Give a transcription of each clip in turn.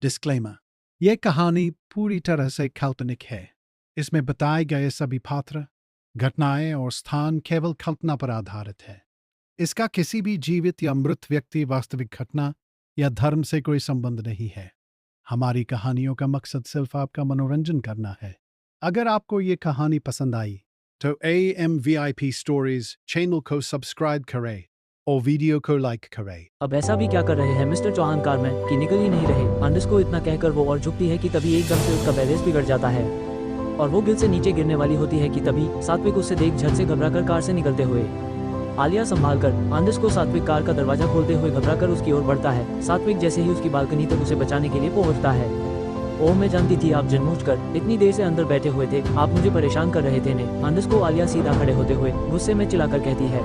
Disclaimer. यह कहानी पूरी तरह से काल्पनिक है। इसमें बताए गए सभी पात्र, घटनाएं और स्थान केवल कल्पना पर आधारित है। इसका किसी भी जीवित या मृत व्यक्ति, वास्तविक घटना या धर्म से कोई संबंध नहीं है। हमारी कहानियों का मकसद सिर्फ आपका मनोरंजन करना है। अगर आपको ये कहानी पसंद आई तो AMVIP स्टोरीज चैनल को सब्सक्राइब करें और वीडियो को लाइक करें। अब ऐसा भी क्या कर रहे हैं मिस्टर चौहान कारमैन कि निकल ही नहीं रहे। अंडस को इतना कहकर वो और झुकती है कि तभी एकदम से उसका बैलेंस बिगड़ जाता है और वो गिल से नीचे गिरने वाली होती है कि तभी सात्विक उससे देख झट से घबराकर कार से निकलते हुए आलिया संभालकर अंडस को सात्विक कार का दरवाजा खोलते हुए घबराकर उसकी ओर बढ़ता है। सात्विक जैसे ही उसकी बालकनी तक उसे बचाने के लिए पहुंचता है। ओह, मैं जानती थी आप जानबूझकर इतनी देर से अंदर बैठे हुए थे, आप मुझे परेशान कर रहे थे ने। अंडस को आलिया सीधा खड़े होते हुए गुस्से में चिल्लाकर कहती है।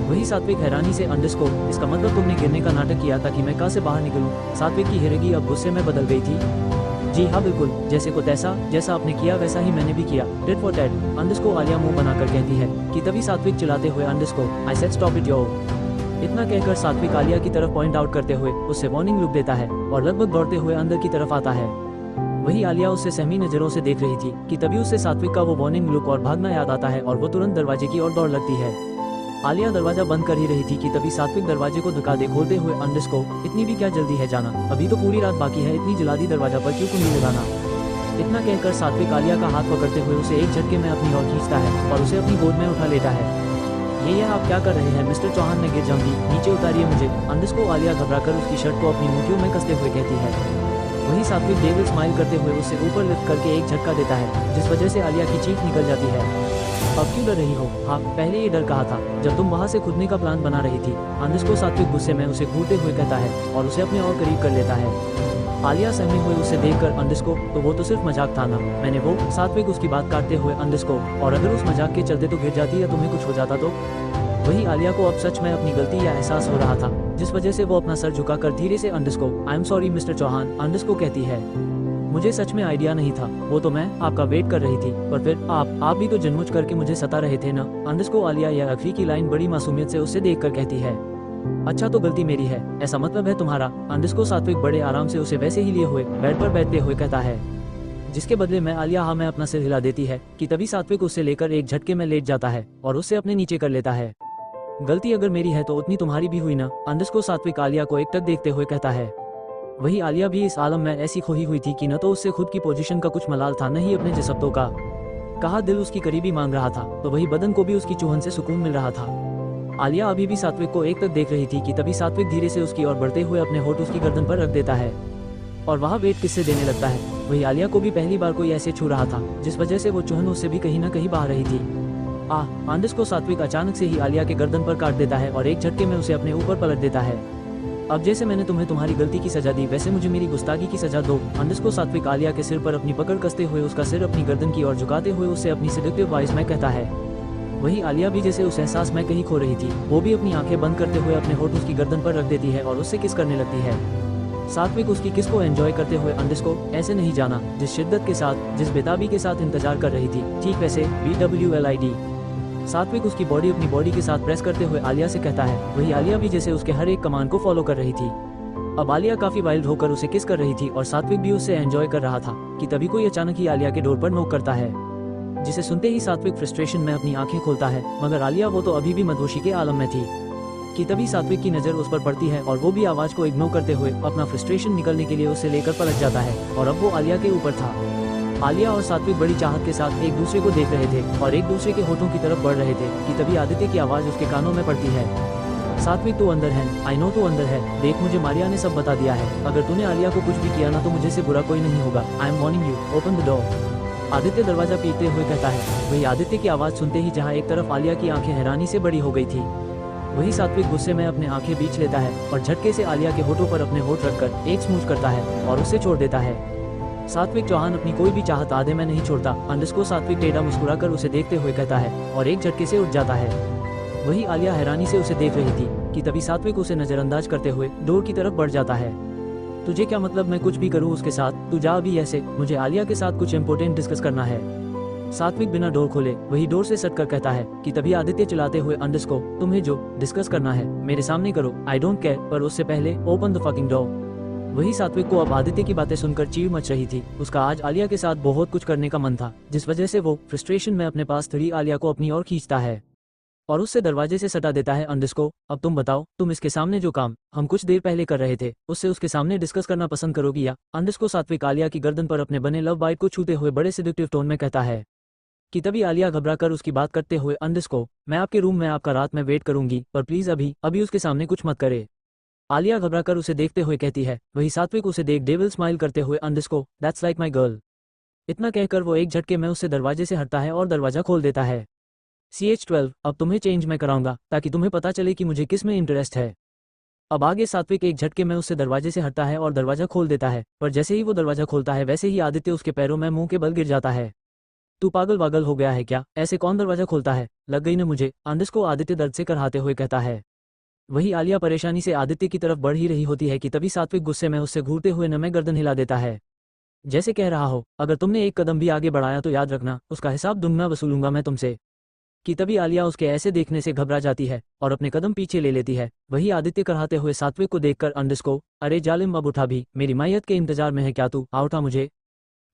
वही सात्विक हैरानी से अंडस को, इसका मतलब तुमने गिरने का नाटक किया ताकि मैं कार से बाहर निकलूं। सात्विक की हिरगी अब गुस्से में बदल गई थी। जी हाँ बिल्कुल, जैसे को तैसा, जैसा आपने किया वैसा ही मैंने भी किया। टिट फॉर टैट, अंडस को आलिया मुंह बनाकर कहती है कि तभी सात्विक चिल्लाते हुए अंडस को, आई सेड स्टॉप इट यो। इतना कहकर सात्विक आलिया की तरफ पॉइंट आउट करते हुए उससे वार्निंग लुक देता है और लगभग दौड़ते हुए अंदर की तरफ आता है। वही आलिया उससे सहमी नजरों से देख रही थी कि तभी उससे सात्विक का वो वार्निंग लुक और भागना याद आता है और वो तुरंत दरवाजे की ओर दौड़ लगती है। आलिया दरवाजा बंद कर ही रही थी कि तभी सात्विक दरवाजे को धक्का दे खोलते हुए अंडस को, इतनी भी क्या जल्दी है जाना, अभी तो पूरी रात बाकी है, इतनी जल्दी दरवाजा पर क्यों कुंडी लगाना। इतना कहकर सात्विक आलिया का हाथ पकड़ते हुए उसे एक झटके में अपनी ओर खींचता है और उसे अपनी गोद में उठा लेता है। ये आप क्या कर रहे हैं मिस्टर चौहान, मैं गिर जाऊंगी, नीचे उतारिए मुझे। अंडस को आलिया घबराकर उसकी शर्ट को अपनी मुट्ठियों में कसते हुए कहती है। वही सात्विक डेविल स्माइल करते हुए उसे ऊपर लिफ्ट करके एक झटका देता है जिस वजह से आलिया की चीख निकल जाती है। अब क्यों डर रही हो? हाँ, पहले ये डर कहा था जब तुम वहाँ से कूदने का प्लान बना रही थी। अंडस को सात्विक गुस्से में उसे घूरते हुए कहता है और उसे अपने और करीब कर लेता है। आलिया सहमी हुई उसे देखकर अंडस को, तो वो तो सिर्फ मजाक था ना, मैंने वो। सात्विक उसकी बात काटते हुए अंडस को, और अगर उस मजाक के चलते तो गिर जाती या तुम्हें कुछ हो जाता तो? वही आलिया को अब सच में अपनी गलती या एहसास हो रहा था जिस वजह से वो अपना सर झुकाकर धीरे से अंडस को, I am sorry mister Chauhan, अंडस को कहती है। मुझे सच में आइडिया नहीं था, वो तो मैं आपका वेट कर रही थी, पर फिर आप भी तो जानबूझ करके मुझे सता रहे थे ना। अंडस को आलिया यह आखिरी की लाइन बड़ी मासूमियत से उससे देखकर कहती है। अच्छा तो गलती मेरी है, ऐसा मतलब है तुम्हारा? अंडस को सात्विक बड़े आराम से उसे वैसे ही लिए हुए बेड पर बैठते हुए कहता है, जिसके बदले में आलिया हाँ में अपना सिर हिला देती है कि तभी सात्विक उससे लेकर एक झटके में लेट जाता है और उससे अपने नीचे कर लेता है। गलती अगर मेरी है तो उतनी तुम्हारी भी हुई ना, अंडस को सात्विक आलिया को एकटक देखते हुए कहता है। वही आलिया भी इस आलम में ऐसी खोई हुई थी कि न तो उससे खुद की पोजीशन का कुछ मलाल था, न ही अपने जसब्दों का। कहा दिल उसकी करीबी मांग रहा था तो वही बदन को भी उसकी चूहन से सुकून मिल रहा था। आलिया अभी भी सात्विक को एकटक देख रही थी कि तभी सात्विक धीरे से उसकी ओर बढ़ते हुए अपने होठ उसकी गर्दन पर रख देता है और वहाँ वेट किससे देने लगता है। वही आलिया को भी पहली बार कोई ऐसे छू रहा था जिस वजह से वो चूहन उससे भी कहीं न कहीं बाहर रही थी। अंडस को सात्विक अचानक से ही आलिया के गर्दन पर काट देता है और एक झटके में उसे अपने ऊपर पलट देता है। अब जैसे मैंने तुम्हें तुम्हारी गलती की सजा दी वैसे मुझे मेरी गुस्ताखी की सजा दो। अंडस को सात्विक आलिया के सिर पर अपनी पकड़ कसते हुए उसका सिर अपनी गर्दन की ओर झुकाते हुए उससे अपनी सेडक्टिव वॉइस में कहता है। वही आलिया भी जैसे उस एहसास में कहीं खो रही थी, वो भी अपनी आंखें बंद करते हुए अपने होठ उसकी गर्दन पर रख देती है और उससे किस करने लगती है। सात्विक उसकी किस को एंजॉय करते हुए अंडस को ऐसे नहीं जाना जिस शिद्दत के साथ, जिस बेताबी के साथ इंतजार कर रही थी, ठीक वैसे BWLID। सात्विक उसकी बॉडी अपनी बॉडी के साथ प्रेस करते हुए आलिया से कहता है। वही आलिया भी जैसे उसके हर एक कमांड को फॉलो कर रही थी। अब आलिया काफी वाइल्ड होकर उसे किस कर रही थी और सात्विक भी उससे एंजॉय कर रहा था कि तभी कोई अचानक ही आलिया के डोर पर नॉक करता है, जिसे सुनते ही सात्विक फ्रस्ट्रेशन में अपनी आंखें खोलता है, मगर आलिया वो तो अभी भी मदहोशी के आलम में थी कि तभी सात्विक की नजर उस पर पड़ती है और वो भी आवाज को इग्नोर करते हुए अपना फ्रस्ट्रेशन निकलने के लिए उसे लेकर पलट जाता है और अब वो आलिया के ऊपर था। आलिया और सात्विक बड़ी चाहत के साथ एक दूसरे को देख रहे थे और एक दूसरे के होठों की तरफ बढ़ रहे थे कि तभी आदित्य की आवाज उसके कानों में पड़ती है। सात्विक तू अंदर है, आई नो तू अंदर है, देख मुझे मारिया ने सब बता दिया है, अगर तूने आलिया को कुछ भी किया ना तो मुझे से बुरा कोई नहीं होगा, I am warning you, open the door. Aditya दरवाजा पीटते हुए कहता है। वही आदित्य की आवाज सुनते ही जहाँ एक तरफ आलिया की आंखें हैरानी से बड़ी हो गई थी, वही सात्विक गुस्से में अपने आंखें बीच लेता है और झटके से आलिया के होठों पर अपने होठ रखकर एक स्मूच करता है और उसे छोड़ देता है। सात्विक चौहान अपनी कोई भी चाहत आधे में नहीं छोड़ता। अंडस को सात्विक टेढ़ा मुस्कुराकर उसे देखते हुए कहता है और एक झटके से उठ जाता है। वही आलिया हैरानी से उसे देख रही थी कि तभी सात्विक उसे नजरअंदाज करते हुए डोर की तरफ बढ़ जाता है। तुझे क्या मतलब मैं कुछ भी करूँ उसके साथ? तू जा अभी ऐसे, मुझे आलिया के साथ कुछ इम्पोर्टेंट डिस्कस करना है। सात्विक बिना डोर खोले वही डोर से सटकर कहता है कि तभी आदित्य चिल्लाते हुए अंडस को, तुम्हें जो डिस्कस करना है मेरे सामने करो, आई डोंट केयर, पर उससे पहले ओपन द फकिंग डोर। वही सात्विक को अब आदित्य की बातें सुनकर चीड़ मच रही थी। उसका आज आलिया के साथ बहुत कुछ करने का मन था, जिस वजह से वो फ्रस्ट्रेशन में अपने पास खड़ी आलिया को अपनी ओर खींचता है और उससे दरवाजे से सटा देता है। अंडस्को, अब तुम बताओ, तुम इसके सामने जो काम हम कुछ देर पहले कर रहे थे उससे उसके सामने डिस्कस करना पसंद करोगी या? अंडस्को सात्विक आलिया की गर्दन पर अपने बने लव बाइट को छूते हुए बड़े सिडक्टिव टोन में कहता है कि तभी आलिया घबराकर उसकी बात करते हुए, अंडस्को, मैं आपके रूम में आपका रात में वेट करूंगी, पर प्लीज अभी उसके सामने कुछ मत करे। आलिया घबराकर उसे देखते हुए कहती है। वही सात्विक उसे देख डेविल स्माइल करते हुए, अंडस्को, दैट्स लाइक माई गर्ल। इतना कहकर वो एक झटके में उससे दरवाजे से हटता है और दरवाजा खोल देता है। CH12, अब तुम्हें चेंज मैं कराऊंगा ताकि तुम्हें पता चले कि मुझे किस में इंटरेस्ट है। अब आगे सात्विक एक झटके में उससे दरवाजे से हटता है और दरवाजा खोल देता है, पर जैसे ही वो दरवाजा खोलता है वैसे ही आदित्य उसके पैरों में मुंह के बल गिर जाता है। तू पागल वागल हो गया है क्या? ऐसे कौन दरवाजा खोलता है? लग गई न मुझे, अंडस्को आदित्य दर्द से कराहते हुए कहता है। वही आलिया परेशानी से आदित्य की तरफ बढ़ ही रही होती है कि तभी सात्विक गुस्से में उससे घूरते हुए नमे गर्दन हिला देता है, जैसे कह रहा हो, अगर तुमने एक कदम भी आगे बढ़ाया तो याद रखना, उसका हिसाब दुगना वसूलूंगा मैं तुमसे। कि तभी आलिया उसके ऐसे देखने से घबरा जाती है और अपने कदम पीछे ले लेती है। वही आदित्य कराहते हुए सात्विक को देखकर, अंडस्को, अरे जालिम, अब उठा भी, मेरी मैयत के इंतजार में है क्या तू? आ उठा मुझे।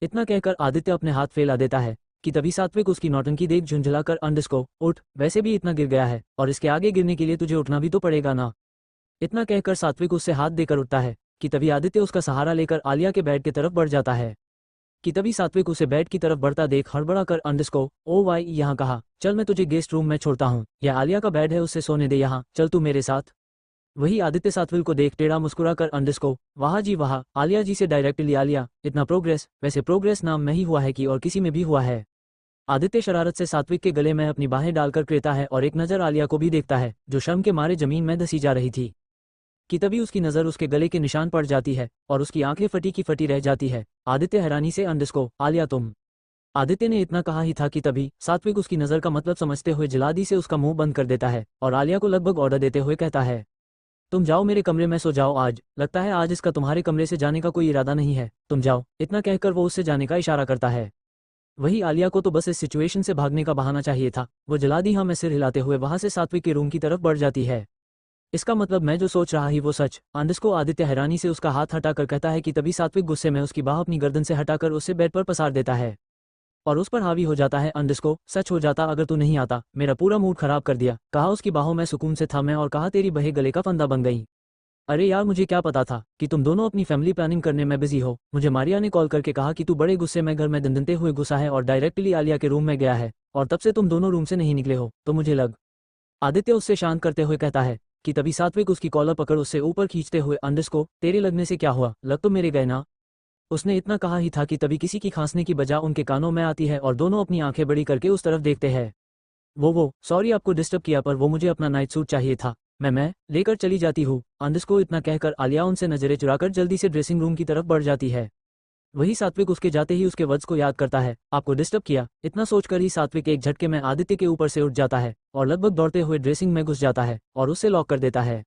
इतना कहकर आदित्य अपने हाथ फैला देता है कि तभी सात्विक उसकी नौटंकी देख झुंझलाकर, अंडस्को, उठ, वैसे भी इतना गिर गया है और इसके आगे गिरने के लिए तुझे उठना भी तो पड़ेगा ना। इतना कहकर सात्विक उससे हाथ देकर उठता है कि तभी आदित्य उसका सहारा लेकर आलिया के बेड की तरफ बढ़ जाता है। कि तभी सात्विक उसे बेड की तरफ बढ़ता देख हड़बड़ा कर, अंडस्को, ओ वाई, यहाँ कहा, चल मैं तुझे गेस्ट रूम में छोड़ता हूँ, यह आलिया का बेड है, उससे सोने दे यहाँ, चल तू मेरे साथ। वही आदित्य सात्विक को देख टेढ़ा मुस्कुरा कर, अंडस्को, वाह जी वाह, आलिया जी से डायरेक्टली आलिया, इतना प्रोग्रेस, वैसे प्रोग्रेस नाम में ही हुआ है कि और किसी में भी हुआ है? आदित्य शरारत से सात्विक के गले में अपनी बाहें डालकर कहता है और एक नज़र आलिया को भी देखता है, जो शर्म के मारे जमीन में धसी जा रही थी। कि तभी उसकी नज़र उसके गले के निशान पड़ जाती है और उसकी आंखें फटी की फटी रह जाती है। आदित्य हैरानी से, अंडस्को, आलिया तुम? आदित्य ने इतना कहा ही था कि तभी सात्विक उसकी नज़र का मतलब समझते हुए जल्दी से उसका मुंह बंद कर देता है और आलिया को लगभग ऑर्डर देते हुए कहता है, तुम जाओ मेरे कमरे में सो जाओ, आज लगता है आज इसका तुम्हारे कमरे से जाने का कोई इरादा नहीं है, तुम जाओ। इतना कहकर वो उससे जाने का इशारा करता है। वही आलिया को तो बस इस सिचुएशन से भागने का बहाना चाहिए था। वो जल्दी हाँ में सिर हिलाते हुए वहां से सात्विक के रूम की तरफ बढ़ जाती है। इसका मतलब मैं जो सोच रहा ही वो सच? अंडस्को, आदित्य हैरानी से उसका हाथ हटाकर कहता है कि तभी सात्विक गुस्से में उसकी बाह अपनी गर्दन से हटाकर उसे बेड पर पसार देता है और उस पर हावी हो जाता है। अंडस्को, सच हो जाता अगर तू नहीं आता, मेरा पूरा मूड खराब कर दिया, कहा उसकी बाहों में सुकून से था मैं और कहा तेरी बहे गले का फंदा बन गई। अरे यार, मुझे क्या पता था कि तुम दोनों अपनी फैमिली प्लानिंग करने में बिजी हो। मुझे मारिया ने कॉल करके कहा कि तू बड़े गुस्से में घर में दंदनते हुए घुसा है और डायरेक्टली आलिया के रूम में गया है और तब से तुम दोनों रूम से नहीं निकले हो, तो मुझे लग। आदित्य उससे शांत करते हुए कहता है कि तभी सात्विक उसकी कॉलर पकड़ उससे ऊपर खींचते हुए, अंडस्को, तेरे लगने से क्या हुआ, लग तो मेरे गए ना। उसने इतना कहा ही था कि तभी किसी की खांसने की बजा उनके कानों में आती है और दोनों अपनी आंखें बड़ी करके उस तरफ देखते हैं। वो सॉरी आपको डिस्टर्ब किया, पर वो मुझे अपना नाइट सूट चाहिए था, मैं लेकर चली जाती हूँ। अंडस्को, इतना कहकर आलिया उनसे नजरें चुराकर जल्दी से ड्रेसिंग रूम की तरफ बढ़ जाती है। वही सात्विक उसके जाते ही उसके वर्ड्स को याद करता है, आपको डिस्टर्ब किया। इतना सोचकर ही सात्विक एक झटके में आदित्य के ऊपर से उठ जाता है और लगभग दौड़ते हुए ड्रेसिंग में घुस जाता है और उससे लॉक कर देता है।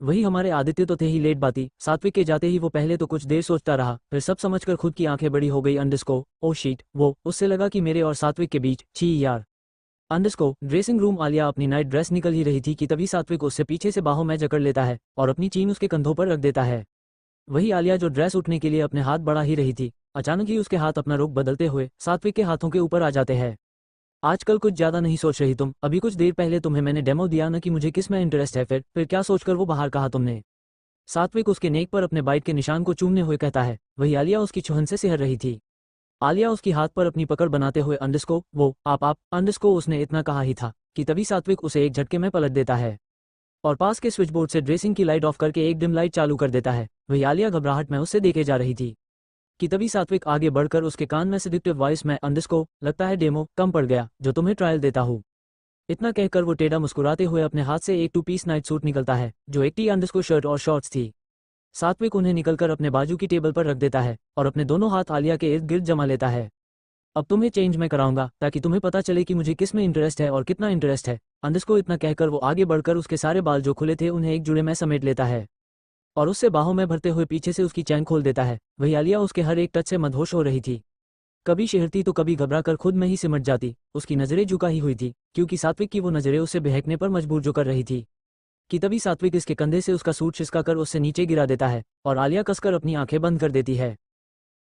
वही हमारे आदित्य तो थे ही लेट बाती। सात्विक के जाते ही वो पहले तो कुछ देर सोचता रहा, फिर सब समझकर खुद की आंखें बड़ी हो गई। अंडस्को, ओ शीट, वो उससे लगा कि मेरे और सात्विक के बीच, छी यार। अंडस्को, ड्रेसिंग रूम। आलिया अपनी नाइट ड्रेस निकल ही रही थी कि तभी सात्विक उससे पीछे से बाहों में जकड़ लेता है और अपनी चीन उसके कंधों पर रख देता है। वही आलिया जो ड्रेस उठने के लिए अपने हाथ बढ़ा ही रही थी, अचानक ही उसके हाथ अपना रुख बदलते हुए सात्विक के हाथों के ऊपर आ जाते हैं। आजकल कुछ ज्यादा नहीं सोच रही तुम? अभी कुछ देर पहले तुम्हें मैंने डेमो दिया न कि मुझे किस में इंटरेस्ट है, फिर क्या सोचकर वो बाहर कहा तुमने? सात्विक उसके नेक पर अपने बाइट के निशान को चूमने हुए कहता है। वही आलिया उसकी चुहन से सिहर रही थी। आलिया उसकी हाथ पर अपनी पकड़ बनाते हुए, अंडस्को, वो आप अंडस्को। उसने इतना कहा ही था कि तभी सात्विक उसे एक झटके में पलट देता है और पास के स्विच बोर्ड से ड्रेसिंग की लाइट ऑफ करके एक डिम लाइट चालू कर देता है। वही आलिया घबराहट में उससे देखे जा रही थी कि तभी सात्विक आगे बढ़कर उसके कान में सेडिक्टिव वॉइस में, अंडस्को, लगता है डेमो कम पड़ गया, जो तुम्हें ट्रायल देता हूँ। इतना कहकर वो टेढ़ा मुस्कुराते हुए अपने हाथ से एक 2 पीस नाइट सूट निकलता है जो एक टी अंडस्को शर्ट और शॉर्ट्स थी। सात्विक उन्हें निकलकर अपने बाजू की टेबल पर रख देता है और अपने दोनों हाथ आलिया के इर्द गिर्द जमा लेता है। अब तुम्हें चेंज मैं कराऊंगा ताकि तुम्हें पता चले कि मुझे किस में इंटरेस्ट है और कितना इंटरेस्ट है। अंडस्को, इतना कहकर वो आगे बढ़कर उसके सारे बाल जो खुले थे उन्हें एक जुड़े में समेट लेता है और उससे बाहों में भरते हुए पीछे से उसकी चैन खोल देता है। वही आलिया उसके हर एक टच से मदहोश हो रही थी, कभी शिहरती तो कभी घबराकर खुद में ही सिमट जाती। उसकी नजरें झुका ही हुई थी क्योंकि सात्विक की वो नजरें उसे बहकने पर मजबूर जो कर रही थी। कि तभी सात्विक इसके कंधे से उसका सूट खिसका कर उससे नीचे गिरा देता है और आलिया कसकर अपनी आंखें बंद कर देती है।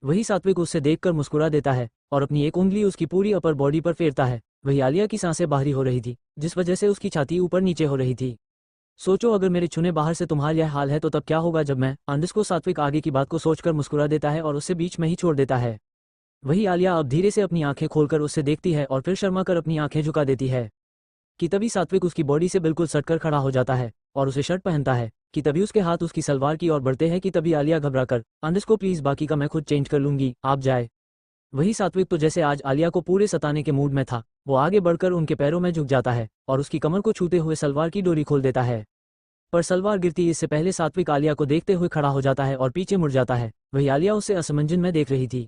वही सात्विक उससे देखकर मुस्कुरा देता है और अपनी एक उंगली उसकी पूरी अपर बॉडी पर फेरता है। वही आलिया की सांसें बाहरी हो रही थी, जिस वजह से उसकी छाती ऊपर नीचे हो रही थी। सोचो, अगर मेरे छूने बाहर से तुम्हारा यह हाल है तो तब क्या होगा जब मैं अंडस को सात्विक आगे की बात को सोचकर मुस्कुरा देता है और उससे बीच में ही छोड़ देता है। वही आलिया अब धीरे से अपनी आंखें खोलकर उससे देखती है और फिर शर्मा कर अपनी आंखें झुका देती है। कि तभी सात्विक उसकी बॉडी से बिल्कुल सटकर खड़ा हो जाता है और उसे शर्ट पहनता है। कि तभी उसके हाथ उसकी सलवार की ओर बढ़ते हैं। कि तभी आलिया घबराकर, अंडस को प्लीज, बाकी का मैं खुद चेंज कर लूंगी, आप जाए। वही सात्विक तो जैसे आज आलिया को पूरे सताने के मूड में था, वो आगे बढ़कर उनके पैरों में झुक जाता है और उसकी कमर को छूते हुए सलवार की डोरी खोल देता है। पर सलवार गिरती इससे पहले सात्विक आलिया को देखते हुए खड़ा हो जाता है और पीछे मुड़ जाता है। वही आलिया उसे असमंजन में देख रही थी।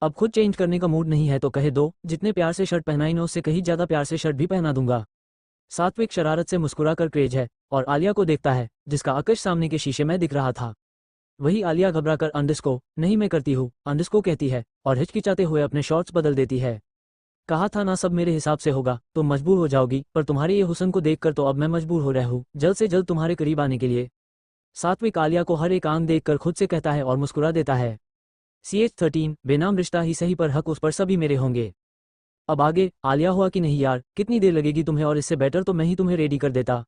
अब खुद चेंज करने का मूड नहीं है तो कहे दो, जितने प्यार से शर्ट पहनाई ना उससे कहीं ज्यादा प्यार से शर्ट भी पहना दूंगा। सात्विक शरारत से मुस्कुराकर क्रेज है और आलिया को देखता है, जिसका आकाश सामने के शीशे में दिख रहा था। वही आलिया घबराकर अंडस को, नहीं मैं करती हूँ, अंडस को कहती है और हिचकिचाते हुए अपने शॉर्ट्स बदल देती है। कहा था ना सब मेरे हिसाब से होगा, तुम मजबूर हो जाओगी, पर तुम्हारे ये हुस्न को देखकर तो अब मैं मजबूर हो रहा हूँ जल्द से जल्द तुम्हारे करीब आने के लिए। सात्विक आलिया को हर एक आंख देखकर खुद से कहता है और मुस्कुरा देता है। CH13 बेनाम रिश्ता ही सही पर हक उस पर सभी मेरे होंगे। अब आगे आलिया हुआ कि नहीं यार, कितनी देर लगेगी तुम्हें, और इससे बेटर तो मैं ही तुम्हें रेडी कर देता।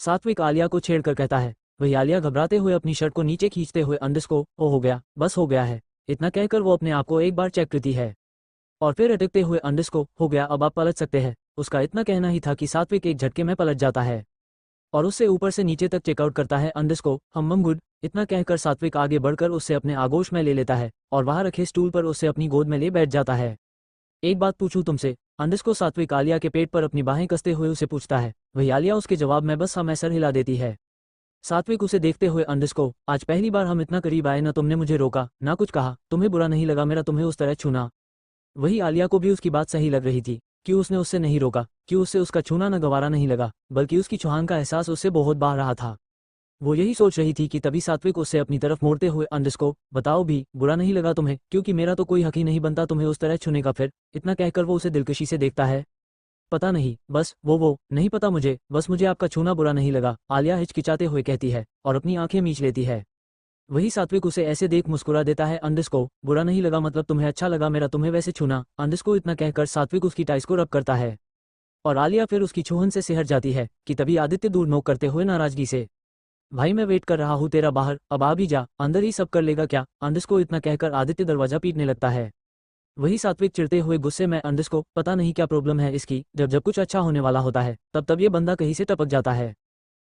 सात्विक आलिया को छेड़कर कहता है। वही आलिया घबराते हुए अपनी शर्ट को नीचे खींचते हुए अंडस को, ओ हो गया, बस हो गया है, इतना कहकर वो अपने आप को एक बार चेक करती है और फिर अटकते हुए अंडस को, हो गया, अब आप पलट सकते हैं। उसका इतना कहना ही था कि सात्विक एक झटके में पलट जाता है और उससे ऊपर से नीचे तक चेकआउट करता है अंडस को। हम गुड। इतना कहकर सात्विक आगे बढ़कर उससे अपने आगोश में ले लेता है और वहां रखे स्टूल पर उससे अपनी गोद में ले बैठ जाता है। एक बात पूछूं तुमसे, अंडस को सात्विक आलिया के पेट पर अपनी बाहें कसते हुए उसे पूछता है। वही आलिया उसके जवाब में बस हाँ सर हिला देती है। सात्विक उसे देखते हुए अंडस को, आज पहली बार हम इतना करीब आए, ना तुमने मुझे रोका ना कुछ कहा, तुम्हें बुरा नहीं लगा मेरा तुम्हें उस तरह छूना। वही आलिया को भी उसकी बात सही लग रही थी। क्यों उसने उससे नहीं रोका, क्यों उससे उसका छूना न गवारा नहीं लगा, बल्कि उसकी छुहान का एहसास उससे बहुत बाह रहा था। वो यही सोच रही थी कि तभी सात्विक उससे अपनी तरफ मोड़ते हुए अंडस को, बताओ भी, बुरा नहीं लगा तुम्हें, क्योंकि मेरा तो कोई हक ही नहीं बनता तुम्हें उस तरह छूने का। फिर इतना कहकर वो उसे दिलकशी से देखता है। पता नहीं, बस वो नहीं पता मुझे, बस मुझे आपका छूना बुरा नहीं लगा, आलिया हिचकिचाते हुए कहती है और अपनी आंखें मींच लेती है। वही सात्विक उसे ऐसे देख मुस्कुरा देता है। अंडस को, बुरा नहीं लगा मतलब तुम्हें अच्छा लगा मेरा तुम्हें वैसे छूना। अंडस को इतना कहकर सात्विक उसकी टाइस को रब करता है और आलिया फिर उसकी छूहन से सिहर जाती है। कि तभी आदित्य दूर नोक करते हुए नाराजगी से, भाई मैं वेट कर रहा हूँ तेरा बाहर, अब आ भी जा, अंदर ही सब कर लेगा क्या। अंडस को इतना कहकर आदित्य दरवाजा पीटने लगता है। वही सात्विक चिढ़ते हुए गुस्से में अंडस को, पता नहीं क्या प्रॉब्लम है इसकी, जब जब कुछ अच्छा होने वाला होता है तब ये बंदा कहीं से टपक जाता है।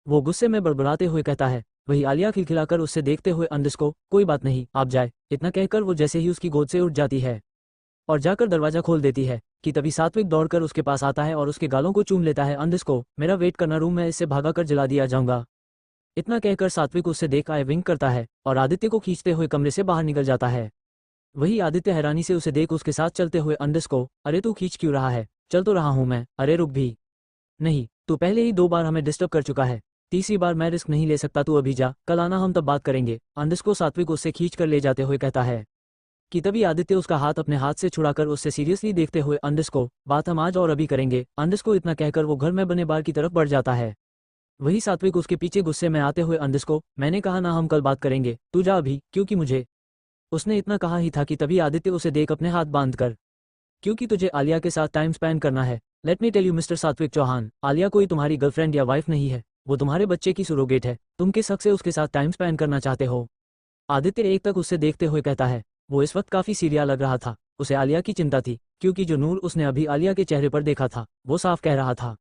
वो गुस्से में बड़बड़ाते हुए कहता है। वही आलिया खिलखिलाकर उससे देखते हुए अंडस को, कोई बात नहीं, आप जाए। इतना कहकर वो जैसे ही उसकी गोद से उठ जाती है और जाकर दरवाजा खोल देती है। कि तभी सात्विक दौड़कर उसके पास आता है और उसके गालों को चूम लेता है। अंडस को, मेरा वेट करना रूम में, इससे भागा कर जला दिया जाऊंगा। इतना कहकर सात्विक उससे देख आए विंक करता है और आदित्य को खींचते हुए कमरे से बाहर निकल जाता है। वही आदित्य हैरानी से उसे देख उसके साथ चलते हुए अंडस को, अरे तू खींच क्यों रहा है, चल तो रहा हूं मैं, अरे रुक भी नहीं, तू पहले ही 2 बार हमें डिस्टर्ब कर चुका है, तीसरी बार मैं रिस्क नहीं ले सकता, तू अभी जा, कल आना हम तब बात करेंगे। अंडस को सात्विक उससे खींच कर ले जाते हुए कहता है। कि तभी आदित्य उसका हाथ अपने हाथ से छुड़ाकर उससे सीरियसली देखते हुए अंडस को, बात हम आज और अभी करेंगे। अंडस को इतना कहकर वो घर में बने बार की तरफ बढ़ जाता है। वही सात्विक उसके पीछे गुस्से में आते हुए अंडस को, मैंने कहा ना हम कल बात करेंगे, तू जा अभी, क्योंकि मुझे, उसने इतना कहा ही था कि तभी आदित्य उसे देख अपने हाथ बांध कर, क्योंकि तुझे आलिया के साथ टाइम स्पेंड करना है। Let me tell you mister Satvik Chauhan, Alia कोई तुम्हारी गर्लफ्रेंड या वाइफ नहीं है, वो तुम्हारे बच्चे की सुरोगेट है, तुम किस हक से उसके साथ टाइम स्पेंड करना चाहते हो। आदित्य एक तक उससे देखते हुए कहता है। वो इस वक्त काफी सीरियस लग रहा था, उसे आलिया की चिंता थी, क्योंकि जो नूर उसने अभी आलिया के चेहरे पर देखा था वो साफ कह रहा था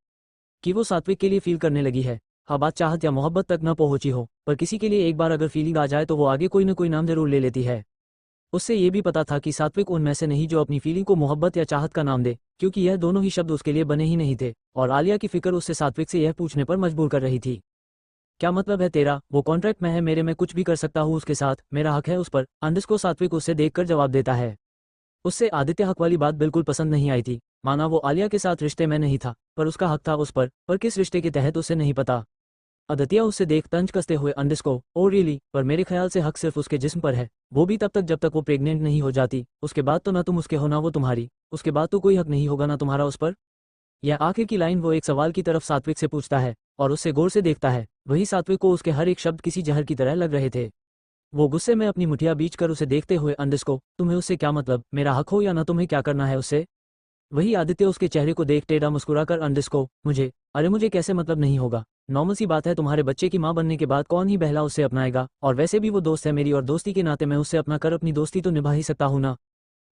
कि वो सात्विक के लिए फील करने लगी है। हाँ, बात चाहत या मोहब्बत तक न पहुंची हो, पर किसी के लिए एक बार अगर फीलिंग आ जाए तो वो आगे कोई न कोई नाम जरूर ले लेती है। उससे ये भी पता था कि सात्विक उनमें से नहीं जो अपनी फीलिंग को मोहब्बत या चाहत का नाम दे, क्योंकि यह दोनों ही शब्द उसके लिए बने ही नहीं थे। और आलिया की फिक्र उससे सात्विक से यह पूछने पर मजबूर कर रही थी, क्या मतलब है तेरा, वो कॉन्ट्रैक्ट में है मेरे, मैं कुछ भी कर सकता हूँ उसके साथ, मेरा हक है उस पर। अंडस को सात्विक उससे देखकर जवाब देता है। उससे आदित्य हक वाली बात बिल्कुल पसंद नहीं आई थी। माना वो आलिया के साथ रिश्ते में नहीं था, पर उसका हक था उस पर किस रिश्ते के तहत उसे नहीं पता। आदित्य उससे देख तंज कसते हुए अंडस को, ओ रियली, पर मेरे ख्याल से हक सिर्फ उसके जिस्म पर है, वो भी तब तक जब तक वो प्रेग्नेंट नहीं हो जाती, उसके बाद तो ना तुम उसके हो ना वो तुम्हारी, उसके बाद तो कोई हक नहीं होगा ना तुम्हारा उस पर। यह आखिर की लाइन वो एक सवाल की तरफ सात्विक से पूछता है और उससे गौर से देखता है। वही सात्विक को उसके हर एक शब्द किसी जहर की तरह लग रहे थे। वो गुस्से में अपनी मुठिया बीच कर उसे देखते हुए अंडस्को, तुम्हें उससे क्या मतलब, मेरा हक हो या ना, तुम्हें क्या करना है उससे? वही आदित्य उसके चेहरे को देख टेढ़ा मुस्कुराकर अंडस्को, मुझे कैसे मतलब नहीं होगा, नॉर्मल सी बात है, तुम्हारे बच्चे की माँ बनने के बाद कौन ही बहला उससे अपनाएगा, और वैसे भी वो दोस्त है मेरी और दोस्ती के नाते मैं उससे अपना कर अपनी दोस्ती तो निभा ही सकता हूँ ना।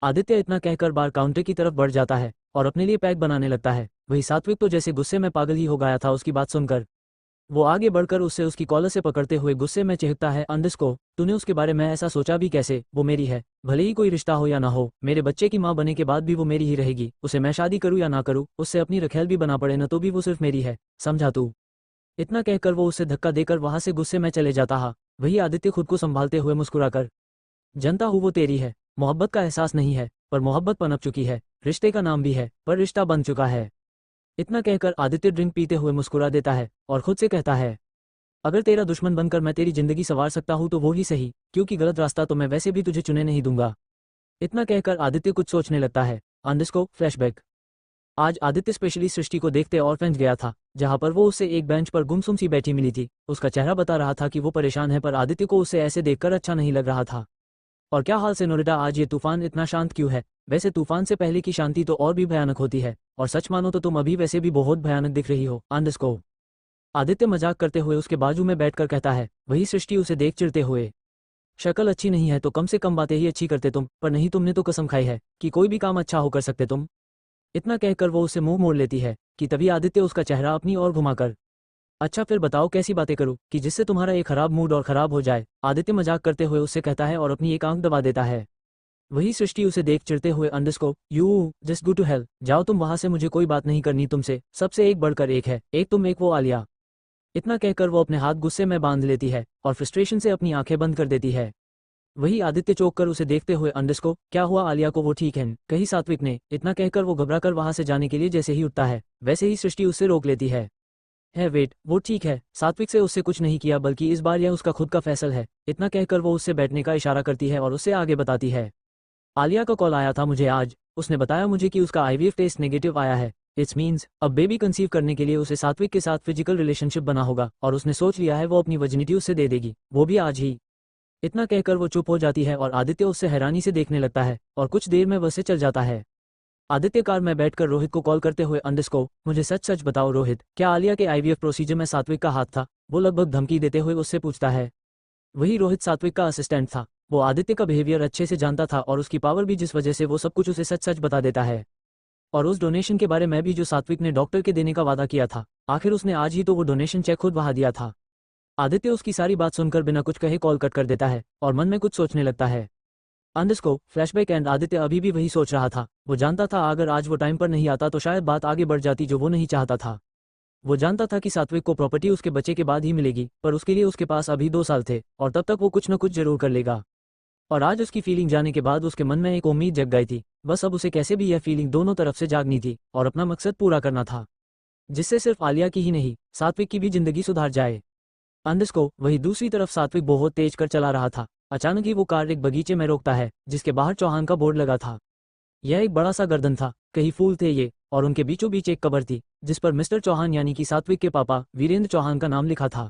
आदित्य इतना कहकर बार काउंटर की तरफ बढ़ जाता है और अपने लिए पैक बनाने लगता है। वही सात्विक तो जैसे गुस्से में पागल ही हो गया था उसकी बात सुनकर। वो आगे बढ़कर उससे उसकी कॉलर से पकड़ते हुए गुस्से में चीखता है, अंडस्को, तूने उसके बारे में ऐसा सोचा भी कैसे, वो मेरी है, भले ही कोई रिश्ता हो या ना हो, मेरे बच्चे की माँ बने के बाद भी वो मेरी ही रहेगी, उसे मैं शादी करूँ या ना करूँ, उससे अपनी रखेल भी बना पड़े न तो भी वो सिर्फ मेरी है, समझा तू? इतना कहकर वो उसे धक्का देकर वहां से गुस्से में चले जाता है। वही आदित्य खुद को संभालते हुए मुस्कुराकर, जनता हूँ वो तेरी है, मोहब्बत का एहसास नहीं है, पर मोहब्बत पनप चुकी है, रिश्ते का नाम भी है, पर रिश्ता बन चुका है। इतना कहकर आदित्य ड्रिंक पीते हुए मुस्कुरा देता है और खुद से कहता है, अगर तेरा दुश्मन बनकर मैं तेरी जिंदगी संवार सकता हूँ तो वो ही सही, क्योंकि गलत रास्ता तो मैं वैसे भी तुझे चुने नहीं दूंगा। इतना कहकर आदित्य कुछ सोचने लगता है। अंडस्को फ्लैशबैक। आज आदित्य स्पेशली सृष्टि को देखते और फेंच गया था, जहां पर वो उससे एक बेंच पर गुमसुम सी बैठी मिली थी। उसका चेहरा बता रहा था कि वो परेशान है, पर आदित्य को उससे ऐसे देखकर अच्छा नहीं लग रहा था। और क्या हाल सेनोरिटा, आज ये तूफान इतना शांत क्यों है? वैसे तूफान से पहले की शांति तो और भी भयानक होती है, और सच मानो तो तुम अभी वैसे भी बहुत भयानक दिख रही हो, अंडस्को। आदित्य मजाक करते हुए उसके बाजू में बैठकर कहता है। वही सृष्टि उसे देख चिढ़ते हुए, शक्ल अच्छी नहीं है तो कम से कम बातें ही अच्छी करते तुम, पर नहीं, तुमने तो कसम खाई है कि कोई भी काम अच्छा हो कर सकते तुम। इतना कहकर वो उसे मुंह मोड़ लेती है कि तभी आदित्य उसका चेहरा अपनी ओर घुमाकर, अच्छा फिर बताओ कैसी बातें करूं कि जिससे तुम्हारा एक खराब मूड और खराब हो जाए, आदित्य मजाक करते हुए उससे कहता है और अपनी एक आंख दबा देता है। वही सृष्टि उसे देख चिढ़ते हुए, underscore, you just go to hell, जाओ तुम वहां से, मुझे कोई बात नहीं करनी तुमसे, सबसे एक बढ़कर एक है, एक तुम एक वो आलिया। इतना कहकर वो अपने हाथ गुस्से में बांध लेती है और फ्रस्ट्रेशन से अपनी आंखें बंद कर देती है। वही आदित्य चौंक कर उसे देखते हुए, अंडस्को, क्या हुआ आलिया को, वो ठीक है कहीं सात्विक ने? इतना कहकर वो घबराकर वहां से जाने के लिए जैसे ही उठता है, वैसे ही सृष्टि उससे रोक लेती है वेट, वो ठीक है, सात्विक से उससे कुछ नहीं किया, बल्कि इस बार यह उसका खुद का फैसल है। इतना कहकर वो उससे बैठने का इशारा करती है और उससे आगे बताती है, आलिया का कॉल आया था मुझे आज, उसने बताया मुझे कि उसका आईवीएफ टेस्ट नेगेटिव आया है। इट्स मीन्स अब बेबी कंसीव करने के लिए उसे सात्विक के साथ फिजिकल रिलेशनशिप बना होगा, और उसने सोच लिया है वो अपनी वर्जिनिटी उससे दे देगी, वो भी आज ही। इतना कहकर वो चुप हो जाती है और आदित्य उससे हैरानी से देखने लगता है और कुछ देर में वह से चल जाता है। आदित्य कार में बैठकर रोहित को कॉल करते हुए, अंडस्को, मुझे सच सच बताओ रोहित, क्या आलिया के आईवीएफ प्रोसीजर में सात्विक का हाथ था? वो लगभग धमकी देते हुए उससे पूछता है। वही रोहित सात्विक का असिस्टेंट था, वो आदित्य का बिहेवियर अच्छे से जानता था और उसकी पावर भी, जिस वजह से वो सब कुछ उसे सच सच बता देता है। और उस डोनेशन के बारे में भी जो सात्विक ने डॉक्टर के देने का वादा किया था, आखिर उसने आज ही तो वो डोनेशन चेक खुद बहा दिया था। आदित्य उसकी सारी बात सुनकर बिना कुछ कहे कॉल कट कर देता है और मन में कुछ सोचने लगता है। अंडस्को फ्लैशबैक एंड आदित्य अभी भी वही सोच रहा था। वो जानता था अगर आज वो टाइम पर नहीं आता तो शायद बात आगे बढ़ जाती, जो वो नहीं चाहता था। वो जानता था कि सात्विक को प्रॉपर्टी उसके बच्चे के बाद ही मिलेगी, पर उसके लिए उसके पास अभी 2 साल थे और तब तक वो कुछ न कुछ जरूर कर लेगा। और आज उसकी फीलिंग जाने के बाद उसके मन में एक उम्मीद जग गई थी, बस अब उसे कैसे भी यह फीलिंग दोनों तरफ से जागनी थी और अपना मकसद पूरा करना था, जिससे सिर्फ आलिया की ही नहीं, सात्विक की भी जिंदगी सुधार जाए। अंडस्को वही दूसरी तरफ सात्विक बहुत तेज कर चला रहा था। अचानक ही वो कार एक बगीचे में रोकता है जिसके बाहर चौहान का बोर्ड लगा था। यह एक बड़ा सा गर्दन था, कई फूल थे ये, और उनके बीचों बीच एक कब्र थी जिस पर मिस्टर चौहान यानी कि सात्विक के पापा वीरेंद्र चौहान का नाम लिखा था।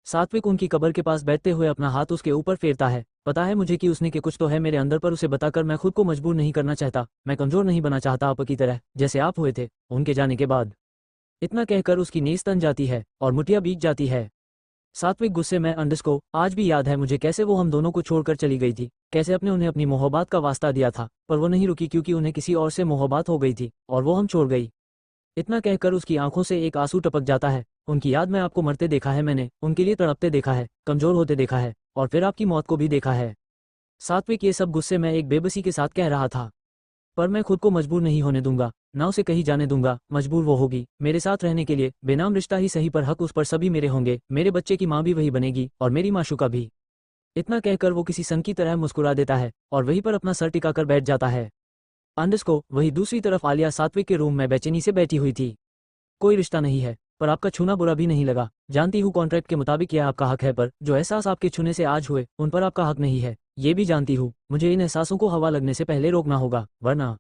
सात्विक उनकी कब्र के पास बैठते हुए अपना हाथ उसके ऊपर फेरता है। पता है मुझे कि उसने के कुछ तो है मेरे अंदर, पर उसे बताकर मैं खुद को मजबूर नहीं करना चाहता, मैं कमजोर नहीं बना चाहता आप की तरह, जैसे आप हुए थे उनके जाने के बाद। इतना कहकर उसकी नींद तन जाती है और मुठिया बीत जाती है। सात्विक गुस्से में, अंडस्को, आज भी याद है मुझे कैसे वो हम दोनों को छोड़कर चली गई थी, कैसे अपने उन्हें अपनी मोहब्बत का वास्ता दिया था, पर वो नहीं रुकी क्योंकि उन्हें किसी और से मोहब्बत हो गई थी और वो हम छोड़ गई। इतना कहकर उसकी आंखों से एक आंसू टपक जाता है। उनकी याद में आपको मरते देखा है मैंने, उनके लिए तड़पते देखा है, कमजोर होते देखा है, और फिर आपकी मौत को भी देखा है। सात्विक ये सब गुस्से में एक बेबसी के साथ कह रहा था, पर मैं खुद को मजबूर नहीं होने दूंगा, ना उसे कहीं जाने दूंगा। मजबूर वो होगी मेरे साथ रहने के लिए, बेनाम रिश्ता ही सही पर हक उस पर सभी मेरे होंगे, मेरे बच्चे की माँ भी वही बनेगी और मेरी माशूका भी। इतना कहकर वो किसी सन की तरह मुस्कुरा देता है और वहीं पर अपना सर टिकाकर बैठ जाता है। अंडस्को वही दूसरी तरफ आलिया सात्विक के रूम में बेचैनी से बैठी हुई थी। कोई रिश्ता नहीं है, पर आपका छूना बुरा भी नहीं लगा। जानती हूँ कॉन्ट्रैक्ट के मुताबिक यह आपका हक है, पर जो एहसास आपके छूने से आज हुए उन पर आपका हक नहीं है, ये भी जानती हूँ। मुझे इन एहसासों को हवा लगने से पहले रोकना होगा, वरना।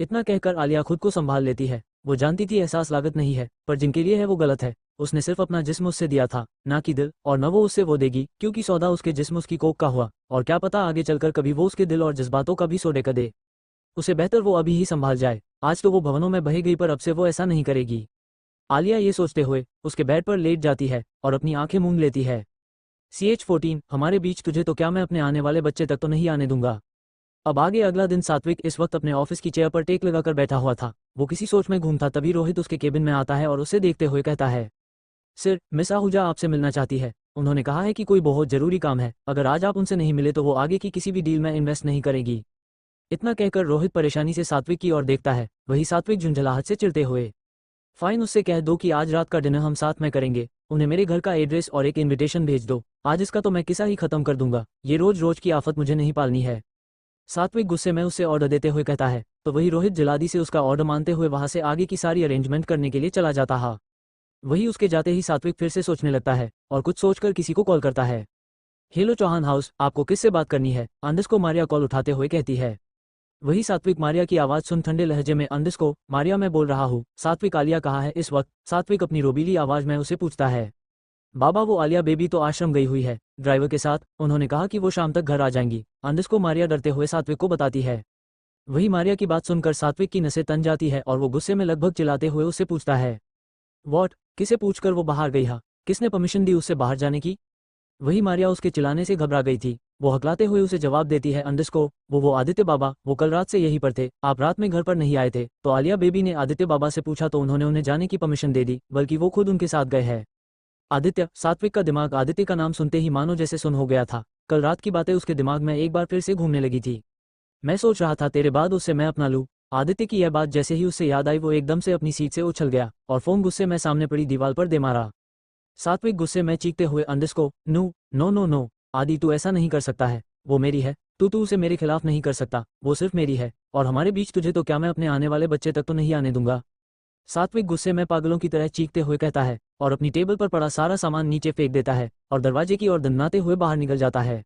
इतना कहकर आलिया खुद को संभाल लेती है। वो जानती थी एहसास लागत नहीं है, पर जिनके लिए है वो गलत है, उसने सिर्फ अपना जिस्म उससे दिया था, ना कि दिल, और न वो उससे वो देगी, क्योंकि सौदा उसके जिस्म उसकी कोख का हुआ, और क्या पता आगे चलकर कभी वो उसके दिल और जज्बातों का भी सौदे का दे। उसे बेहतर वो अभी ही संभाल जाए। आज तो वो भवनों में बह गई, पर अब से वो ऐसा नहीं करेगी। आलिया ये सोचते हुए उसके बेड पर लेट जाती है और अपनी आंखें मूंद लेती है। CH14, हमारे बीच तुझे तो क्या, मैं अपने आने वाले बच्चे तक तो नहीं आने दूंगा। अब आगे अगला दिन सात्विक इस वक्त अपने ऑफिस की चेयर पर टेक लगाकर बैठा हुआ था। वो किसी सोच में घूम था, तभी रोहित उसके केबिन में आता है और उसे देखते हुए कहता है, सर, मिस आहूजा आपसे मिलना चाहती है। उन्होंने कहा है कि कोई बहुत जरूरी काम है, अगर आज आप उनसे नहीं मिले तो वो आगे की किसी भी डील में इन्वेस्ट नहीं करेगी। इतना कहकर रोहित परेशानी से सात्विक की ओर देखता है। वही सात्विक झुंझलाहट से चिढ़ते हुए, फाइन, उससे कह दो कि आज रात का डिनर हम साथ में करेंगे। उन्हें मेरे घर का एड्रेस और एक इनविटेशन भेज दो। आज इसका तो मैं किस्सा ही खत्म कर दूंगा। ये रोज रोज की आफत मुझे नहीं पालनी है। सात्विक गुस्से में उससे ऑर्डर देते हुए कहता है, तो वही रोहित जल्दी से उसका ऑर्डर मानते हुए वहां से आगे की सारी अरेंजमेंट करने के लिए चला जाता है। वही उसके जाते ही सात्विक फिर से सोचने लगता है और कुछ सोचकर किसी को कॉल करता है। हेलो चौहान हाउस, आपको किससे बात करनी है? अंडिस को मारिया कॉल उठाते हुए कहती है। वही सात्विक मारिया की आवाज सुन ठंडे लहजे में, अंडिस को, मारिया मैं बोल रहा हूँ। सात्विक, आलिया कहाँ है इस वक्त? सात्विक अपनी रोबीली आवाज में उसे पूछता है। बाबा, वो आलिया बेबी तो आश्रम गई हुई है ड्राइवर के साथ। उन्होंने कहा कि वो शाम तक घर आ जाएंगी। अंडिस को मारिया डरते हुए सात्विक को बताती है। वही मारिया की बात सुनकर सात्विक की नसें तन जाती है और वो गुस्से में लगभग चिल्लाते हुए उससे पूछता है, वॉट? किसे पूछकर वो बाहर गई? हा? किसने परमिशन दी उससे बाहर जाने की? वही मारिया उसके चिल्लाने से घबरा गई थी। वो हकलाते हुए उसे जवाब देती है, अंडिस को, वो आदित्य बाबा, वो कल रात से यहीं पर थे। आप रात में घर पर नहीं आए थे तो आलिया बेबी ने आदित्य बाबा से पूछा तो उन्होंने उन्हें जाने की परमिशन दे दी, बल्कि वो खुद उनके साथ गए हैं। आदित्य, सात्विक का दिमाग आदित्य का नाम सुनते ही मानो जैसे सुन हो गया था। कल रात की बातें उसके दिमाग में एक बार फिर से घूमने लगी थी। मैं सोच रहा था तेरे बाद उससे मैं अपना लूं। आदित्य की यह बात जैसे ही उससे याद आई वो एकदम से अपनी सीट से उछल गया और फोन गुस्से में सामने पड़ी दीवार पर दे मारा। सात्विक गुस्से में चीखते हुए, अंडिस को, नो नो नो नो, आदि तू ऐसा नहीं कर सकता है। वो मेरी है, तू उसे मेरे खिलाफ नहीं कर सकता। वो सिर्फ मेरी है और हमारे बीच तुझे तो क्या, मैं अपने आने वाले बच्चे तक तो नहीं आने दूंगा। सात्विक गुस्से में पागलों की तरह चीखते हुए कहता है और अपनी टेबल पर पड़ा सारा सामान नीचे फेंक देता है और दरवाजे की ओर दंडनाते हुए बाहर निकल जाता है।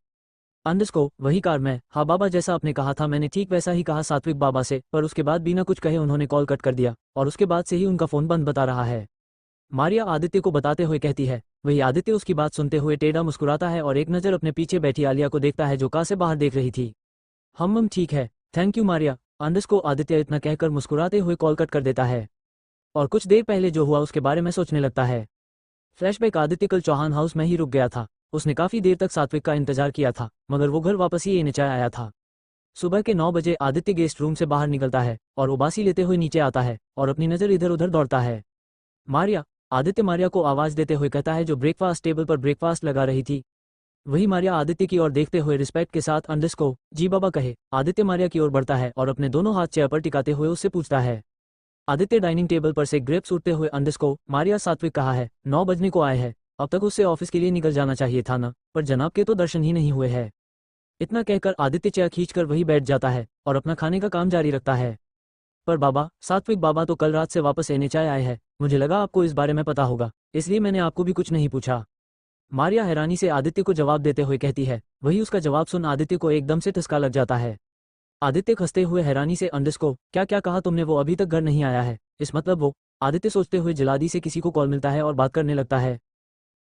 अंडिस को, वही कार में, हाँ बाबा, जैसा आपने कहा था मैंने ठीक वैसा ही कहा सात्विक बाबा से, पर उसके बाद बिना कुछ कहे उन्होंने कॉल कट कर दिया और उसके बाद से ही उनका फोन बंद बता रहा है। मारिया आदित्य को बताते हुए कहती है। वही आदित्य उसकी बात सुनते हुए टेढ़ा मुस्कुराता है और एक नज़र अपने पीछे बैठी आलिया को देखता है जो कार से बाहर देख रही थी। हम ठीक है, थैंक यू मारिया। अंडिस को आदित्य इतना कहकर मुस्कुराते हुए कॉल कट कर देता है और कुछ देर पहले जो हुआ उसके बारे में सोचने लगता है। फ्लैशबैक, आदित्य कल चौहान हाउस में ही रुक गया था। उसने काफी देर तक सात्विक का इंतजार किया था, मगर वो घर वापस ही नीचे आया था। सुबह के 9 बजे आदित्य गेस्ट रूम से बाहर निकलता है और उबासी लेते हुए नीचे आता है और अपनी नज़र इधर उधर दौड़ता है। मारिया, आदित्य मारिया को आवाज देते हुए कहता है जो ब्रेकफास्ट टेबल पर ब्रेकफास्ट लगा रही थी। वही मारिया आदित्य की ओर देखते हुए रिस्पेक्ट के साथ, अंडिस को, जी बाबा कहे। आदित्य मारिया की ओर बढ़ता है और अपने दोनों हाथ चेयर पर टिकाते हुए उससे पूछता है। आदित्य डाइनिंग टेबल पर से ग्रेप्स उठते हुए, अंडिस को, मारिया सात्विक कहा है 9 बजने को आए हैं, अब तक उससे ऑफिस के लिए निकल जाना चाहिए था ना, पर जनाब के तो दर्शन ही नहीं हुए हैं। इतना कहकर आदित्य चेयर खींचकर वही बैठ जाता है और अपना खाने का काम जारी रखता है। पर बाबा, सात्विक बाबा तो कल रात से वापस नीचे आए हैं। मुझे लगा आपको इस बारे में पता होगा, इसलिए मैंने आपको भी कुछ नहीं पूछा। मारिया हैरानी से आदित्य को जवाब देते हुए कहती है। वही उसका जवाब सुन आदित्य को एकदम से ठसका लग जाता है। आदित्य खसते हुए हैरानी से, अंडिस को, क्या क्या कहा तुमने? वो अभी तक घर नहीं आया है, इस मतलब वो? आदित्य सोचते हुए जल्दी से किसी को कॉल मिलता है और बात करने लगता है।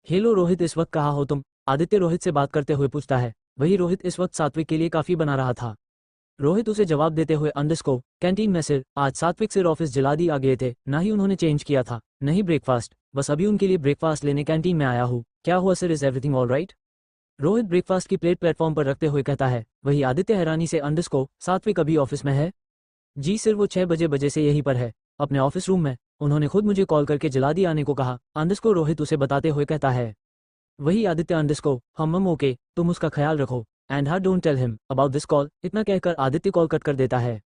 हेलो रोहित, इस वक्त कहाँ हो तुम? आदित्य रोहित से बात करते हुए पूछता है। वही रोहित इस वक्त सात्विक के लिए काफी बना रहा था। रोहित उसे जवाब देते हुए, अंडिस को, कैंटीन में सिर, आज सात्विक सिर ऑफिस जल्दी आ गए थे, ना ही उन्होंने चेंज किया था, नहीं ब्रेकफास्ट, बस अभी उनके लिए ब्रेकफास्ट लेने कैंटीन में आया हूँ। क्या हुआ sir, is everything all right? Rohit breakfast की प्लेट प्लेटफॉर्म पर रखते हुए कहता है। वही आदित्य हैरानी से, अंडिस को, सात्विक अभी ऑफिस में है? जी सर, वो 6 बजे से यहीं पर है, अपने ऑफिस रूम में। उन्होंने खुद मुझे कॉल करके जल्दी आने को कहा। अंडिस को रोहित उसे बताते हुए कहता है। वही आदित्य अंडिस को, हम ओके, तुम उसका ख्याल रखो, and her don't tell him about this call. इतना कहकर आदित्य कॉल कट कर देता है।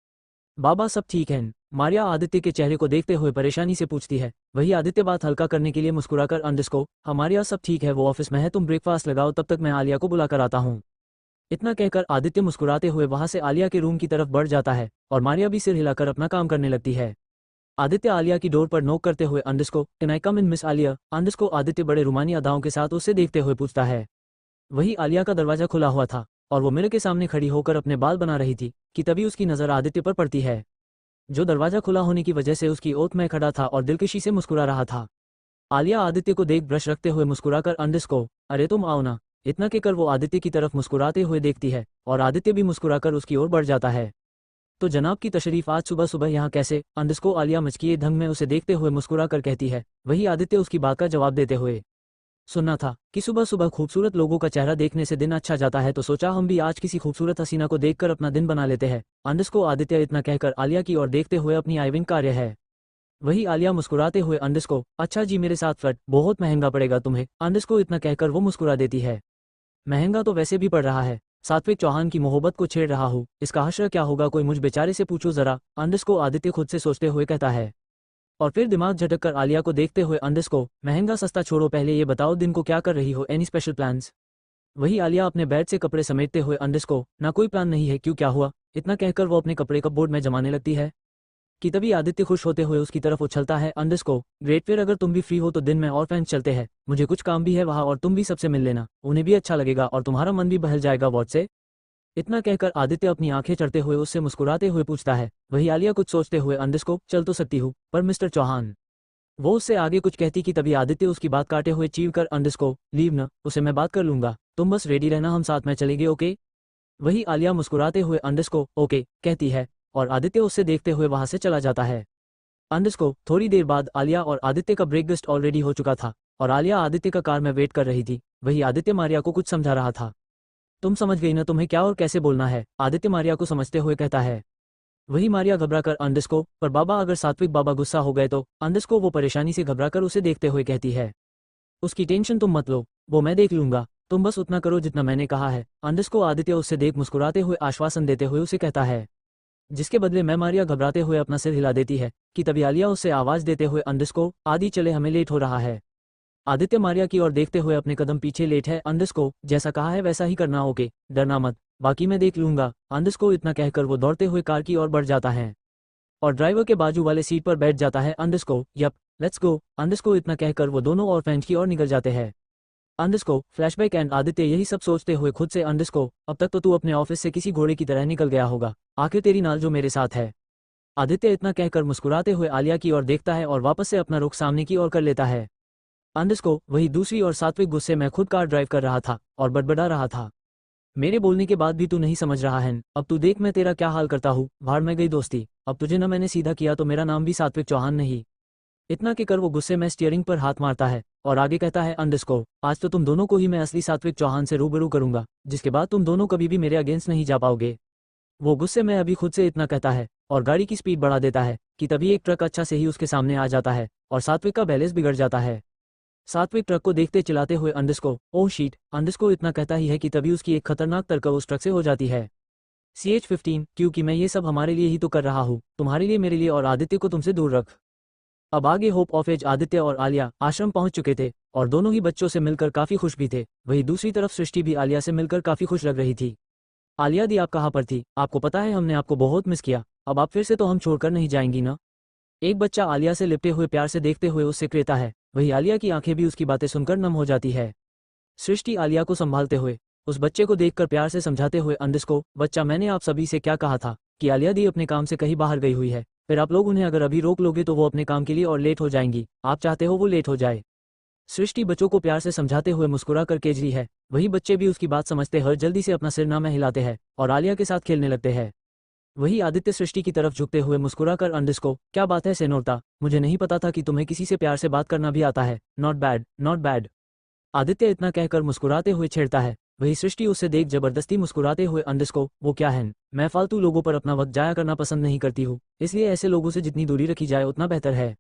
बाबा सब ठीक है? मारिया आदित्य के चेहरे को देखते हुए परेशानी से पूछती है। वही आदित्य बात हल्का करने के लिए मुस्कुराकर, अंडिस को, हमारे यहाँ सब ठीक है, वो ऑफिस में है, तुम ब्रेकफास्ट लगाओ, तब तक मैं आलिया को बुलाकर आता हूँ। इतना कहकर आदित्य मुस्कुराते हुए वहां से आलिया के रूम की तरफ बढ़ जाता है और मारिया भी सिर हिलाकर अपना काम करने लगती है। आदित्य आलिया की डोर पर नॉक करते हुए, अंडिस को, can I come in miss Alia? अंडिस को आदित्य बड़े रुमानी अदाओं के साथ उसे देखते हुए पूछता है। वही आलिया का दरवाजा खुला हुआ था और वो मिरर के सामने खड़ी होकर अपने बाल बना रही थी कि तभी उसकी नजर आदित्य पर पड़ती है, जो दरवाजा खुला होने की वजह से उसकी ओट में खड़ा था और दिलकशी से मुस्कुरा रहा था। आलिया आदित्य को देख ब्रश रखते हुए मुस्कुराकर अंडरस्को, अरे तुम आओ ना, इतना कहकर वो आदित्य की तरफ मुस्कुराते हुए देखती है और आदित्य भी मुस्कुराकर उसकी ओर बढ़ जाता है। तो जनाब की तशरीफ आज सुबह सुबह यहाँ कैसे? अंडरस्को आलिया मचकिए ढंग में उसे देखते हुए मुस्कुराकर कहती है। वही आदित्य उसकी बात का जवाब देते हुए, सुनना था कि सुबह सुबह खूबसूरत लोगों का चेहरा देखने से दिन अच्छा जाता है, तो सोचा हम भी आज किसी खूबसूरत हसीना को देखकर अपना दिन बना लेते हैं। अंडरस्को आदित्य इतना कहकर आलिया की ओर देखते हुए अपनी आइविंग कार्य है। वही आलिया मुस्कुराते हुए अंडरस्को, अच्छा जी मेरे साथ फ्लर्ट बहुत महंगा पड़ेगा तुम्हें। अंडरस्को इतना कहकर वो मुस्कुरा देती है। महंगा तो वैसे भी पड़ रहा है, सात्विक चौहान की मोहब्बत को छेड़ रहा हूँ, इसका हश्र क्या होगा, कोई मुझ बेचारे से पूछो जरा। अंडरस्को आदित्य खुद से सोचते हुए कहता है। और फिर दिमाग झटक कर आलिया को देखते हुए अंडरस्को, महंगा सस्ता छोड़ो, पहले ये बताओ दिन को क्या कर रही हो, एनी स्पेशल प्लान्स? वही आलिया अपने बेड से कपड़े समेटते हुए अंडरस्को, ना कोई प्लान नहीं है, क्यों क्या हुआ? इतना कहकर वो अपने कपड़े कपबोर्ड में जमाने लगती है कि तभी आदित्य खुश होते हुए उसकी तरफ उछलता है। अंडरस्को, ग्रेट, फिर अगर तुम भी फ्री हो तो दिन में और फैंस चलते हैं, मुझे कुछ काम भी है वहाँ और तुम भी सबसे मिल लेना, उन्हें भी अच्छा लगेगा और तुम्हारा मन भी बहल जाएगा वॉट से। इतना कहकर आदित्य अपनी आंखें चढ़ते हुए उससे मुस्कुराते हुए पूछता है। वही आलिया कुछ सोचते हुए अंडरस्को, चल तो सकती हूँ पर मिस्टर चौहान। वो उससे आगे कुछ कहती कि तभी आदित्य उसकी बात काटे हुए चीव कर अंडरस्को, लीव न, उसे मैं बात कर लूंगा, तुम बस रेडी रहना, हम साथ में चलेंगे, ओके? वही आलिया मुस्कुराते हुए अंडरस्को ओके कहती है और आदित्य उससे देखते हुए वहां से चला जाता है। अंडरस्को, थोड़ी देर बाद आलिया और आदित्य का ब्रेकफास्ट ऑलरेडी हो चुका था और आलिया आदित्य का कार में वेट कर रही थी। वही आदित्य मारिया को कुछ समझा रहा था। तुम समझ गई ना तुम्हें क्या और कैसे बोलना है? आदित्य मारिया को समझते हुए कहता है। वही मारिया घबराकर अंडरस्को, पर बाबा अगर सात्विक बाबा गुस्सा हो गए तो? अंडरस्को वो परेशानी से घबराकर उसे देखते हुए कहती है। उसकी टेंशन तुम मत लो, वो मैं देख लूंगा, तुम बस उतना करो जितना मैंने कहा है। अंडरस्को आदित्य उससे देख मुस्कुराते हुए आश्वासन देते हुए उसे कहता है, जिसके बदले मैं मारिया घबराते हुए अपना सिर हिला देती है कि तभी आलिया उससे आवाज देते हुए अंडरस्को, आदि चले, हमें लेट हो रहा है। आदित्य मारिया की ओर देखते हुए अपने कदम पीछे लेट है। अंडरस्को, जैसा कहा है वैसा ही करना, ओके, डरना मत, बाकी मैं देख लूंगा। अंडरस्को इतना कहकर वो दौड़ते हुए कार की ओर बढ़ जाता है और ड्राइवर के बाजू वाले सीट पर बैठ जाता है। अंडरस्को, यप, लेट्स गो। अंडरस्को इतना कहकर वो दोनों और फैंस की ओर निकल जाते हैं। अंडरस्को फ्लैशबैक एंड आदित्य यही सब सोचते हुए खुद से, अंडरस्को अब तक तो तू अपने ऑफिस से किसी घोड़े की तरह निकल गया होगा, आखिर तेरी नाल जो मेरे साथ है। आदित्य इतना कहकर मुस्कुराते हुए आलिया की ओर देखता है और वापस से अपना रुख सामने की ओर कर लेता है। अंडरस्को वही दूसरी और सात्विक गुस्से में खुद कार ड्राइव कर रहा था और बड़बड़ा रहा था, मेरे बोलने के बाद भी तू नहीं समझ रहा है, अब तू देख मैं तेरा क्या हाल करता हूँ, भाड़ में गई दोस्ती, अब तुझे न मैंने सीधा किया तो मेरा नाम भी सात्विक चौहान नहीं। इतना कहकर वो गुस्से में स्टीयरिंग पर हाथ मारता है और आगे कहता है, अंडरस्को आज तो तुम दोनों को ही मैं असली सात्विक चौहान से रूबरू करूंगा, जिसके बाद तुम दोनों कभी भी मेरे अगेंस्ट नहीं जा पाओगे। वो गुस्से में अभी खुद से इतना कहता है और गाड़ी की स्पीड बढ़ा देता है कि तभी एक ट्रक अच्छा से ही उसके सामने आ जाता है और सात्विक का बैलेंस बिगड़ जाता है। सात्विक ट्रक को देखते चिल्लाते हुए अंडरस्को, ओह शीट। अंडरस्को इतना कहता ही है कि तभी उसकी एक खतरनाक तरकब उस ट्रक से हो जाती है। CH-15, क्योंकि मैं ये सब हमारे लिए ही तो कर रहा हूँ, तुम्हारे लिए, मेरे लिए, और आदित्य को तुमसे दूर रख। अब आगे होप ऑफ एज आदित्य और आलिया आश्रम पहुंच चुके थे और दोनों ही बच्चों से मिलकर काफी खुश भी थे। वहीं दूसरी तरफ सृष्टि भी आलिया से मिलकर काफी खुश लग रही थी। आलिया दी, आप कहाँ पर थी? आपको पता है हमने आपको बहुत मिस किया, अब आप फिर से तो हम छोड़कर नहीं जाएंगी ना? एक बच्चा आलिया से लिपटे हुए प्यार से देखते हुए उससे कहता है। वही आलिया की आंखें भी उसकी बातें सुनकर नम हो जाती है। सृष्टि आलिया को संभालते हुए उस बच्चे को देखकर प्यार से समझाते हुए, अंडरस्को बच्चा, मैंने आप सभी से क्या कहा था कि आलिया दी अपने काम से कहीं बाहर गई हुई है, फिर आप लोग उन्हें अगर अभी रोक लोगे तो वो अपने काम के लिए और लेट हो जाएंगी, आप चाहते हो वो लेट हो जाए? सृष्टि बच्चों को प्यार से समझाते हुए मुस्कुरा कर केजरी है। वही बच्चे भी उसकी बात समझते हुए जल्दी से अपना सिर नामे हिलाते हैं और आलिया के साथ खेलने लगते हैं। वही आदित्य सृष्टि की तरफ झुकते हुए मुस्कुरा कर, अंडरस्को क्या बात है सेनोरता, मुझे नहीं पता था कि तुम्हें किसी से प्यार से बात करना भी आता है, not bad not bad. Aditya इतना कहकर मुस्कुराते हुए छेड़ता है। वही सृष्टि उससे देख जबरदस्ती मुस्कुराते हुए, अंडरस्को वो क्या है, मैं फालतू लोगों पर अपना वक्त जाया करना पसंद नहीं करती हूँ, इसलिए ऐसे लोगों से जितनी दूरी रखी जाए उतना बेहतर है।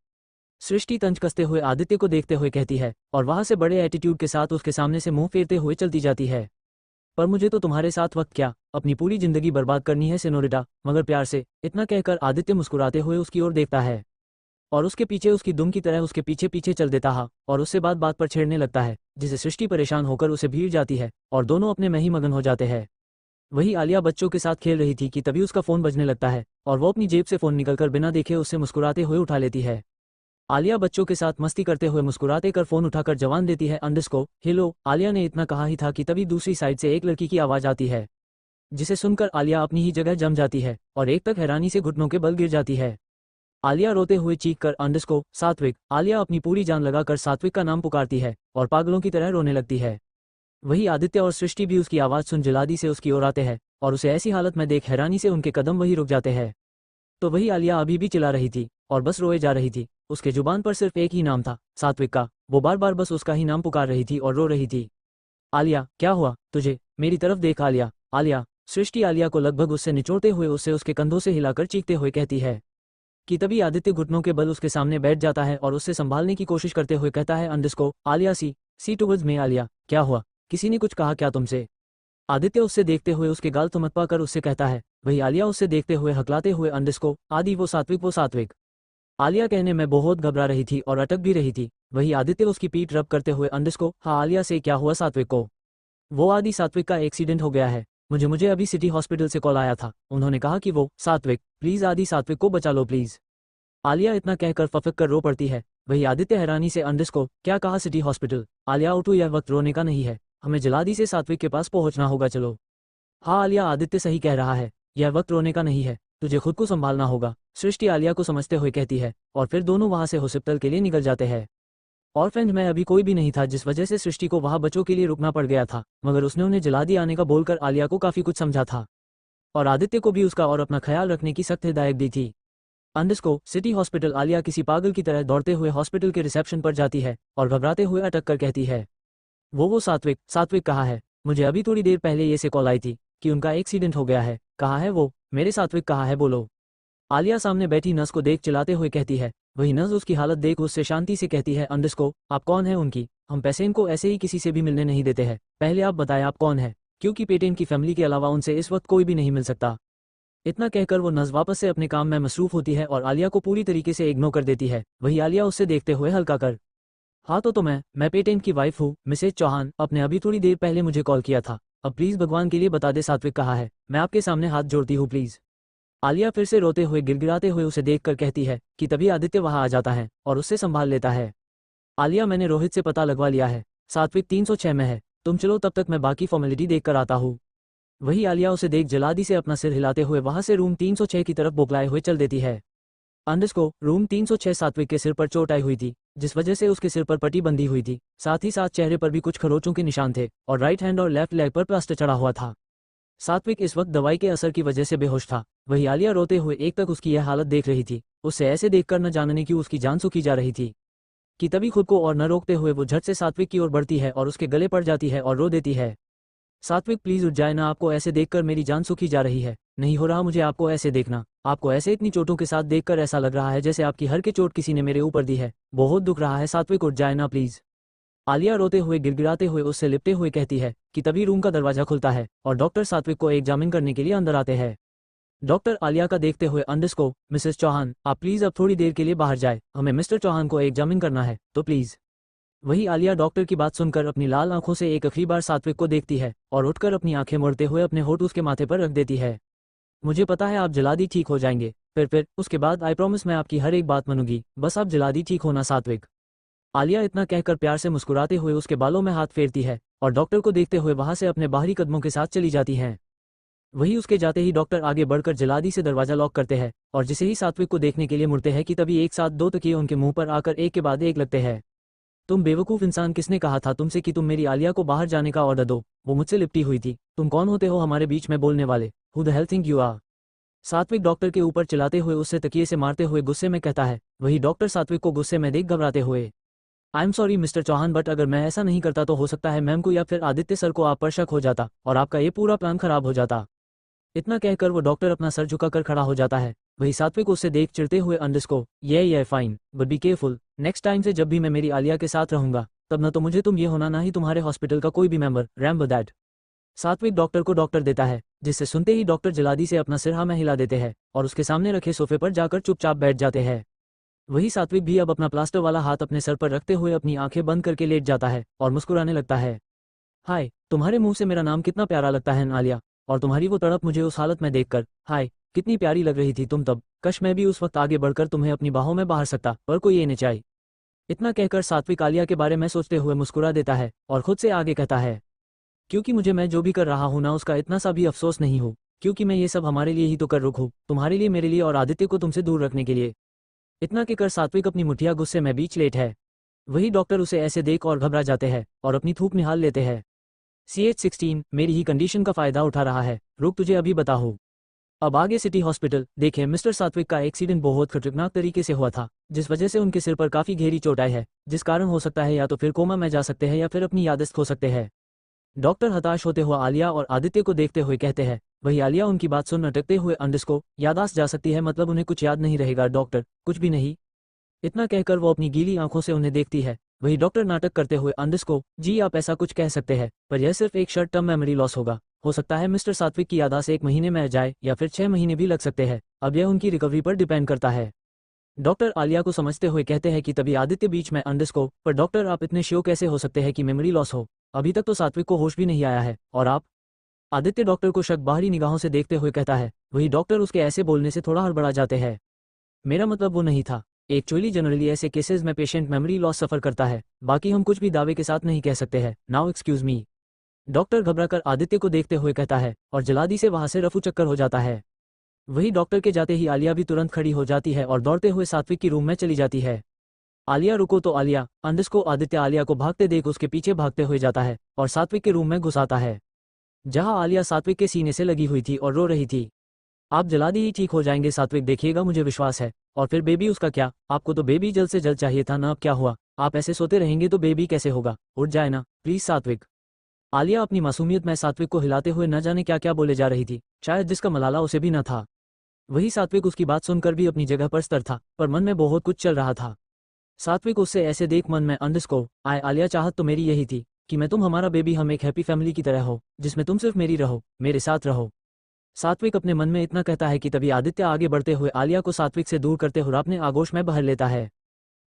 सृष्टि तंज कसते हुए आदित्य को देखते हुए कहती है और वहां से बड़े एटीट्यूड के साथ उसके सामने से मुंह फेरते हुए चलती जाती है। पर मुझे तो तुम्हारे साथ वक्त क्या, अपनी पूरी जिंदगी बर्बाद करनी है सेनोरिटा, मगर प्यार से। इतना कहकर आदित्य मुस्कुराते हुए उसकी ओर देखता है और उसके पीछे उसकी दुम की तरह उसके पीछे पीछे चल देता है और उससे बात बात पर छेड़ने लगता है, जिसे सृष्टि परेशान होकर उसे भीड़ जाती है और दोनों अपने में ही मगन हो जाते हैं। वही आलिया बच्चों के साथ खेल रही थी कि तभी उसका फोन बजने लगता है और वो अपनी जेब से फोन निकलकर बिना देखे उससे मुस्कुराते हुए उठा लेती है। आलिया बच्चों के साथ मस्ती करते हुए मुस्कुराते कर फोन उठाकर जवान देती है, अंडरस्को हेलो। आलिया ने इतना कहा ही था कि तभी दूसरी साइड से एक लड़की की आवाज आती है, जिसे सुनकर आलिया अपनी ही जगह जम जाती है और एक तक हैरानी से घुटनों के बल गिर जाती है। आलिया रोते हुए चीख कर अंडरस्को सात्विक। आलिया अपनी पूरी जान लगाकर सात्विक का नाम पुकारती है और पागलों की तरह रोने लगती है। वही आदित्य और सृष्टि भी उसकी आवाज़ सुन जल्दी से उसकी ओर आते हैं और उसे ऐसी हालत में देख हैरानी से उनके कदम वही रुक जाते हैं। तो वही आलिया अभी भी चिल्ला रही थी और बस रोए जा रही थी। उसके जुबान पर सिर्फ एक ही नाम था, सात्विक का। वो बार बार बस उसका ही नाम पुकार रही थी और रो रही थी। आलिया, क्या हुआ तुझे? मेरी तरफ देख आलिया। आलिया। सृष्टि आलिया को लगभग उससे निचोड़ते हुए उससे उसके कंधों से हिलाकर चीखते हुए कहती है कि तभी आदित्य घुटनों के बल उसके सामने बैठ जाता है और उससे संभालने की कोशिश करते हुए कहता है अंडरस्को आलिया सी टूवर्ड्स में। आलिया, क्या हुआ? किसी ने कुछ कहा क्या तुमसे? आदित्य उससे देखते हुए उसके गाल थमथपा कर उससे कहता है। वही आलिया उससे देखते हुए हकलाते हुए अंडरस्को आदि वो सात्विक। आलिया कहने में बहुत घबरा रही थी और अटक भी रही थी। वही आदित्य उसकी पीठ रब करते हुए अंडरस्को हाँ आलिया से क्या हुआ सात्विक को? वो आदि सात्विक का एक्सीडेंट हो गया है। मुझे अभी सिटी हॉस्पिटल से कॉल आया था। उन्होंने कहा कि वो सात्विक प्लीज आदि सात्विक को बचा लो प्लीज। आलिया इतना कहकर फफक कर रो पड़ती है। वही आदित्य हैरानी से अंडरस्को क्या कहा सिटी हॉस्पिटल? आलिया उठो, यह वक्त रोने का नहीं है, हमें जल्दी से सात्विक के पास पहुंचना होगा, चलो। हाँ आलिया, आदित्य सही कह रहा है, यह वक्त रोने का नहीं है, तुझे खुद को संभालना होगा, सृष्टि आलिया को समझते हुए कहती है। और फिर दोनों वहां से हॉस्पिटल के लिए निकल जाते हैं। ऑर्फेंज में अभी कोई भी नहीं था, जिस वजह से सृष्टि को वहां बच्चों के लिए रुकना पड़ गया था, मगर उसने उन्हें जल्दी आने का बोलकर आलिया को काफी कुछ समझा था और आदित्य को भी उसका और अपना ख्याल रखने की सख्त हिदायत दी थी। अंडरस्को सिटी हॉस्पिटल। आलिया किसी पागल की तरह दौड़ते हुए हॉस्पिटल के रिसेप्शन पर जाती है और घबराते हुए अटक कर कहती है वो सात्विक कहाँ है? मुझे अभी थोड़ी देर पहले ये से कॉल आई थी कि उनका एक्सीडेंट हो गया है। कहाँ है वो? मेरे सात्विक कहाँ है, बोलो। आलिया सामने बैठी नर्स को देख चिल्लाते हुए कहती है। वही नर्स उसकी हालत देख उससे शांति से कहती है अंडरस्को आप कौन है उनकी? हम पेशेंट को ऐसे ही किसी से भी मिलने नहीं देते हैं, पहले आप बताएं आप कौन है, क्योंकि पेटेंट की फैमिली के अलावा उनसे इस वक्त कोई भी नहीं मिल सकता। इतना कहकर वो नर्स वापस से अपने काम में मसरूफ होती है और आलिया को पूरी तरीके से इग्नोर कर देती है। वही आलिया उससे देखते हुए हल्का कर हाँ तो मैं पेटेंट की वाइफ हूँ, मिसेज चौहान। आपने अभी थोड़ी देर पहले मुझे कॉल किया था। अब प्लीज भगवान के लिए बता दे सात्विक कहाँ है, मैं आपके सामने हाथ जोड़ती हूँ प्लीज। आलिया फिर से रोते हुए गिड़गिड़ाते हुए उसे देखकर कहती है कि तभी आदित्य वहां आ जाता है और उससे संभाल लेता है। आलिया, मैंने रोहित से पता लगवा लिया है, सात्विक 306 में है, तुम चलो तब तक मैं बाकी फॉर्मेलिटी देख कर आता हूँ। वही आलिया उसे देख जल्दी से अपना सिर हिलाते हुए वहां से रूम 306 की तरफ बोखलाए हुए चल देती है। अंडरस्को रूम 306। सात्विक के सिर पर चोट आई हुई थी, जिस वजह से उसके सिर पर पट्टी बंधी हुई थी, साथ ही साथ चेहरे पर भी कुछ खरोचों के निशान थे और राइट हैंड और लेफ्ट लेग पर प्लास्टर चढ़ा हुआ था। सात्विक इस वक्त दवाई के असर की वजह से बेहोश था। वही आलिया रोते हुए एक तक उसकी यह हालत देख रही थी। उससे ऐसे देखकर न जानने क्यों उसकी जान सूखी जा रही थी कि तभी खुद को और न रोकते हुए वो झट से सात्विक की ओर बढ़ती है और उसके गले पड़ जाती है और रो देती है। सात्विक प्लीज उठ जाए ना, आपको ऐसे देखकर मेरी जान सूखी जा रही है, नहीं हो रहा मुझे आपको ऐसे देखना, आपको ऐसे इतनी चोटों के साथ देखकर ऐसा लग रहा है जैसे आपकी हर की चोट किसी ने मेरे ऊपर दी है, बहुत दुख रहा है, सात्विक उठ जाए ना प्लीज। आलिया रोते हुए गिड़गिड़ाते हुए उससे लिपटे हुए कहती है कि तभी रूम का दरवाजा खुलता है और डॉक्टर सात्विक को एग्जामिन करने के लिए अंदर आते हैं। डॉक्टर आलिया का देखते हुए अंडरस्को मिसेस चौहान आप प्लीज अब थोड़ी देर के लिए बाहर जाए, हमें मिस्टर चौहान को एग्जामिन करना है तो प्लीज। वही आलिया डॉक्टर की बात सुनकर अपनी लाल आंखों से एक आखिरी बार सात्विक को देखती है और उठकर अपनी आंखें मोड़ते हुए अपने होठ उसके माथे पर रख देती है। मुझे पता है आप जल्दी ठीक हो जाएंगे, फिर उसके बाद आई प्रॉमिस मैं आपकी हर एक बात मानूंगी, बस आप जल्दी ठीक होना सात्विक। आलिया इतना कहकर प्यार से मुस्कुराते हुए उसके बालों में हाथ फेरती है और डॉक्टर को देखते हुए वहां से अपने बाहरी कदमों के साथ चली जाती हैं। वही उसके जाते ही डॉक्टर आगे बढ़कर जल्दी से दरवाजा लॉक करते हैं और जिसे ही सात्विक को देखने के लिए मुड़ते हैं कि तभी एक साथ दो तकिए उनके मुंह पर आकर एक के बाद एक लगते हैं। तुम बेवकूफ इंसान, किसने कहा था तुमसे कि तुम मेरी आलिया को बाहर जाने का ऑर्डर दो? वो मुझसे लिपटी हुई थी, तुम कौन होते हो हमारे बीच में बोलने वाले? Who the hell think you are? Satvik doctor के ऊपर चिल्लाते हुए उससे तकिए से मारते हुए गुस्से में कहता है। वही डॉक्टर सात्विक को गुस्से में देख घबराते हुए I am sorry mister Chauhan, but अगर मैं ऐसा नहीं करता तो हो सकता है मैम को या फिर आदित्य सर को आप पर शक हो जाता और आपका ये पूरा प्लान खराब हो जाता। इतना कहकर वो डॉक्टर अपना सर झुकाकर खड़ा हो जाता है। वही सात्विक उससे देख चिढ़ते हुए अंडरस्को ये fine but be careful, next time से जब भी मैं मेरी आलिया के साथ रहूंगा तब न तो मुझे तुम ये होना ना ही तुम्हारे हॉस्पिटल का कोई भी मेंबर, रैम्बो दैट। सात्विक डॉक्टर को डॉक्टर देता है, जिससे सुनते ही डॉक्टर जल्दी से अपना सिर हाँ में हिला देते हैं और उसके सामने रखे सोफे पर जाकर चुपचाप बैठ जाते हैं। वही सात्विक भी अब अपना प्लास्टर वाला हाथ अपने सर पर रखते हुए अपनी आंखें बंद करके लेट जाता है और मुस्कुराने लगता है। हाय, तुम्हारे मुंह से मेरा नाम कितना प्यारा लगता है आलिया, और तुम्हारी वो तड़प मुझे उस हालत में देखकर, हाय कितनी प्यारी लग रही थी तुम तब, कश मैं भी उस वक्त आगे बढ़कर तुम्हें अपनी बाहों में बाहर सकता, पर कोई ये नहीं चाहिए। इतना कहकर सात्विक आलिया के बारे में सोचते हुए मुस्कुरा देता है और खुद से आगे कहता है क्योंकि मुझे मैं जो भी कर रहा हूं ना उसका इतना सा भी अफसोस नहीं हो, क्योंकि मैं ये सब हमारे लिए ही तो कर रुक हूं, तुम्हारे लिए, मेरे लिए और आदित्य को तुमसे दूर रखने के लिए। इतना कहकर सात्विक अपनी मुठिया गुस्से में बीच लेट है। वही डॉक्टर उसे ऐसे देख और घबरा जाते हैं और अपनी थूक निहाल लेते हैं। CH-16 मेरी ही कंडीशन का फायदा उठा रहा है, रुक तुझे अभी बताऊं। अब आगे सिटी हॉस्पिटल देखें। मिस्टर सात्विक का एक्सीडेंट बहुत खतरनाक तरीके से हुआ था, जिस वजह से उनके सिर पर काफी गहरी चोट आई है, जिस कारण हो सकता है या तो फिर कोमा में जा सकते हैं या फिर अपनी याददाश्त खो सकते हैं। डॉक्टर हताश होते हुए आलिया और आदित्य को देखते हुए कहते हैं। वही आलिया उनकी बात सुन अटकते हुए अंडस यादाश्त जा सकती है, मतलब उन्हें कुछ याद नहीं रहेगा डॉक्टर, कुछ भी नहीं। इतना कहकर वो अपनी गीली आंखों से उन्हें देखती है। वही डॉक्टर नाटक करते हुए अंडस जी आप ऐसा कुछ कह सकते हैं, पर यह सिर्फ एक शॉर्ट टर्म मेमोरी लॉस होगा। हो सकता है मिस्टर सात्विक की यादाश्त 1 महीने में आ जाए या फिर 6 महीने भी लग सकते हैं, अब यह उनकी रिकवरी पर डिपेंड करता है। डॉक्टर आलिया को समझते हुए कहते हैं कि तभी आदित्य बीच में अंडस पर डॉक्टर आप इतने श्योर कैसे हो सकते हैं कि मेमोरी लॉस हो? अभी तक तो सात्विक को होश भी नहीं आया है और आप? आदित्य डॉक्टर को शक बाहरी निगाहों से देखते हुए कहता है। वही डॉक्टर उसके ऐसे बोलने से थोड़ा हड़बड़ा जाते हैं। मेरा मतलब वो नहीं था। एक्चुअली जनरली ऐसे केसेस में पेशेंट मेमोरी लॉस सफर करता है, बाकी हम कुछ भी दावे के साथ नहीं कह सकते हैं। Now excuse me. डॉक्टर घबराकर आदित्य को देखते हुए कहता है और जल्दी से वहां से रफू चक्कर हो जाता है। वही डॉक्टर के जाते ही आलिया भी तुरंत खड़ी हो जाती है और दौड़ते हुए सात्विक की रूम में चली जाती है। आलिया रुको तो आलिया। अंडस आदित्य आलिया को भागते देख उसके पीछे भागते हुए जाता है और सात्विक के रूम में घुस आता है, जहां आलिया सात्विक के सीने से लगी हुई थी और रो रही थी। आप जल्दी ही ठीक हो जाएंगे सात्विक, देखिएगा मुझे विश्वास है। और फिर बेबी उसका क्या? आपको तो बेबी जल्द से जल्द चाहिए था ना, अब क्या हुआ? आप ऐसे सोते रहेंगे तो बेबी कैसे होगा? उठ जाए ना प्लीज सात्विक। आलिया अपनी मासूमियत में सात्विक को हिलाते हुए न जाने क्या क्या बोले जा रही थी, शायद जिसका मलाला उसे भी न था। वही सात्विक उसकी बात सुनकर भी अपनी जगह पर स्थिर था, पर मन में बहुत कुछ चल रहा था। सात्विक उससे ऐसे देख मन में अंडस आए आलिया चाहत तो मेरी यही थी कि मैं तुम हमारा बेबी, हम एक हैप्पी फैमिली की तरह हो, जिसमें तुम सिर्फ मेरी रहो, मेरे साथ रहो। सात्विक अपने मन में इतना कहता है कि तभी आदित्य आगे बढ़ते हुए आलिया को सात्विक से दूर करते हुए अपने आगोश में बहर लेता है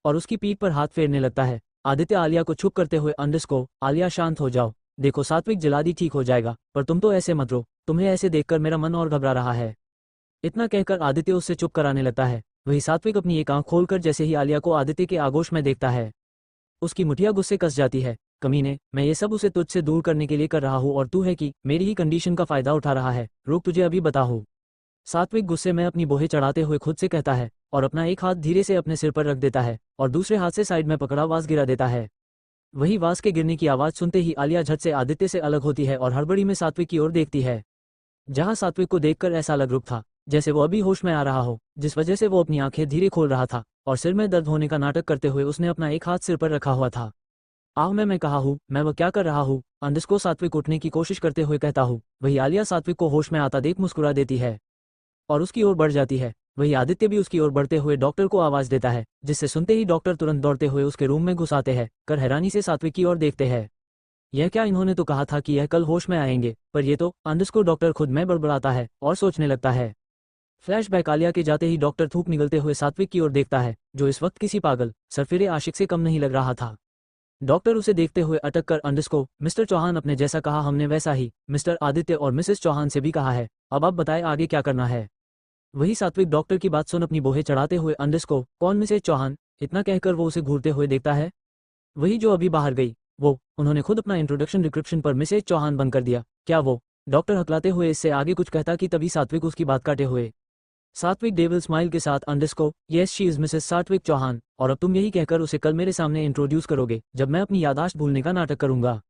और उसकी पीठ पर हाथ फेरने लगता है। आदित्य आलिया को छुप करते हुए अंडस आलिया शांत हो जाओ, देखो सात्विक जल्दी ठीक हो जाएगा, पर तुम तो ऐसे मत रो, तुम्हें ऐसे देखकर मेरा मन और घबरा रहा है। इतना कहकर आदित्य उससे चुप कराने लगता है। वही सात्विक अपनी एक आंख खोलकर जैसे ही आलिया को आदित्य के आगोश में देखता है, उसकी मुठिया गुस्से कस जाती है। कमीने, मैं ये सब उसे तुझसे दूर करने के लिए कर रहा हूँ और तू है कि मेरी ही कंडीशन का फायदा उठा रहा है, रुक तुझे अभी बताऊँ। सात्विक गुस्से में अपनी बोहे चढ़ाते हुए खुद से कहता है और अपना एक हाथ धीरे से अपने सिर पर रख देता है और दूसरे हाथ से साइड में पकड़ा वास गिरा देता है। वही वास के गिरने की आवाज सुनते ही आलिया झट से आदित्य से अलग होती है और हड़बड़ी में सात्विक की ओर देखती है, जहां सात्विक को देखकर ऐसा लग रुक था जैसे वो अभी होश में आ रहा हो, जिस वजह से वो अपनी आंखें धीरे खोल रहा था और सिर में दर्द होने का नाटक करते हुए उसने अपना एक हाथ सिर पर रखा हुआ था। आह मैं कहा हूँ, मैं वो क्या कर रहा हूँ? अंडस सात्विक उठने की कोशिश करते हुए कहता हूँ। वही आलिया सात्विक को होश में आता देख मुस्कुरा देती है और उसकी ओर बढ़ जाती है। वही आदित्य भी उसकी ओर बढ़ते हुए डॉक्टर को आवाज देता है, जिससे सुनते ही डॉक्टर तुरंत दौड़ते हुए उसके रूम में घुस आते हैं, कर हैरानी से सात्विक की ओर देखते हैं। यह क्या, इन्होंने तो कहा था कि यह कल होश में आएंगे, पर ये तो अंडस डॉक्टर खुद में बड़बड़ाता है और सोचने लगता है। फ्लैशबैक आलिया के जाते ही डॉक्टर थूक निगलते हुए सात्विक की ओर देखता है, जो इस वक्त किसी पागल सरफिरे आशिक से कम नहीं लग रहा था। डॉक्टर उसे देखते हुए अटक कर अंडस मिस्टर चौहान, अपने जैसा कहा हमने वैसा ही मिस्टर आदित्य और मिसेस चौहान से भी कहा है, अब आप बताएं आगे क्या करना है। वही सात्विक डॉक्टर की बात सुन अपनी बोहे चढ़ाते हुए अंडस कौन मिसेस चौहान? इतना कहकर वो उसे घूरते हुए देखता है। वही जो अभी बाहर गई, वो उन्होंने खुद अपना इंट्रोडक्शन डिस्क्रिप्शन पर मिसेस चौहान बंद कर दिया। क्या वो? डॉक्टर हकलाते हुए इससे आगे कुछ कहता कि तभी सात्विक उसकी बात काटे हुए सात्विक डेविल स्माइल के साथ अंडस यस शी इज मिसेस सात्विक चौहान, और अब तुम यही कहकर उसे कल मेरे सामने इंट्रोड्यूस करोगे जब मैं अपनी यादाश्त भूलने का नाटक करूंगा।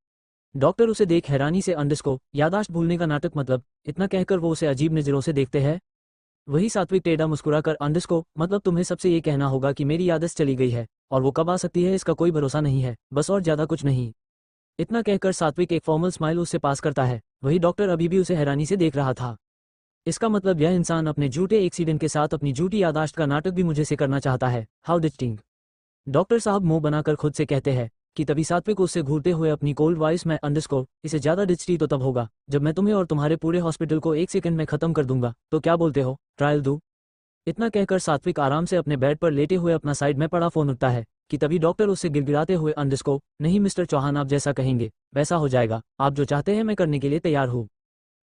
डॉक्टर उसे देख हैरानी से अंडस यादाश्त भूलने का नाटक मतलब? इतना कहकर वो उसे अजीब नजरों से देखते हैं। वही सात्विक टेढ़ा मुस्कुराकर अंडस मतलब तुम्हें सबसे ये कहना होगा कि मेरी याददाश्त चली गई है और वो कब आ सकती है इसका कोई भरोसा नहीं है, बस और ज्यादा कुछ नहीं। इतना कहकर सात्विक एक फॉर्मल स्माइल उससे पास करता है। वही डॉक्टर अभी भी उसे हैरानी से देख रहा था। इसका मतलब यह इंसान अपने झूठे एक्सीडेंट के साथ अपनी झूठी यादाश्त का नाटक भी मुझे से करना चाहता है। How distinct. डॉक्टर साहब मुंह बनाकर खुद से कहते हैं कि तभी सात्विक उससे घूरते हुए अपनी कोल्ड वॉइस में अंडस इसे ज्यादा डिस्टी तो तब होगा जब मैं तुम्हें और तुम्हारे पूरे हॉस्पिटल को 1 सेकंड में खत्म कर दूंगा, तो क्या बोलते हो, ट्रायल दूं? इतना कहकर सात्विक आराम से अपने बेड पर लेटे हुए अपना साइड में पड़ा फोन उठता है कि तभी डॉक्टर उससे गिड़गिड़ाते हुए अंडस नहीं मिस्टर चौहान, आप जैसा कहेंगे वैसा हो जाएगा, आप जो चाहते हैं मैं करने के लिए तैयार हूँ।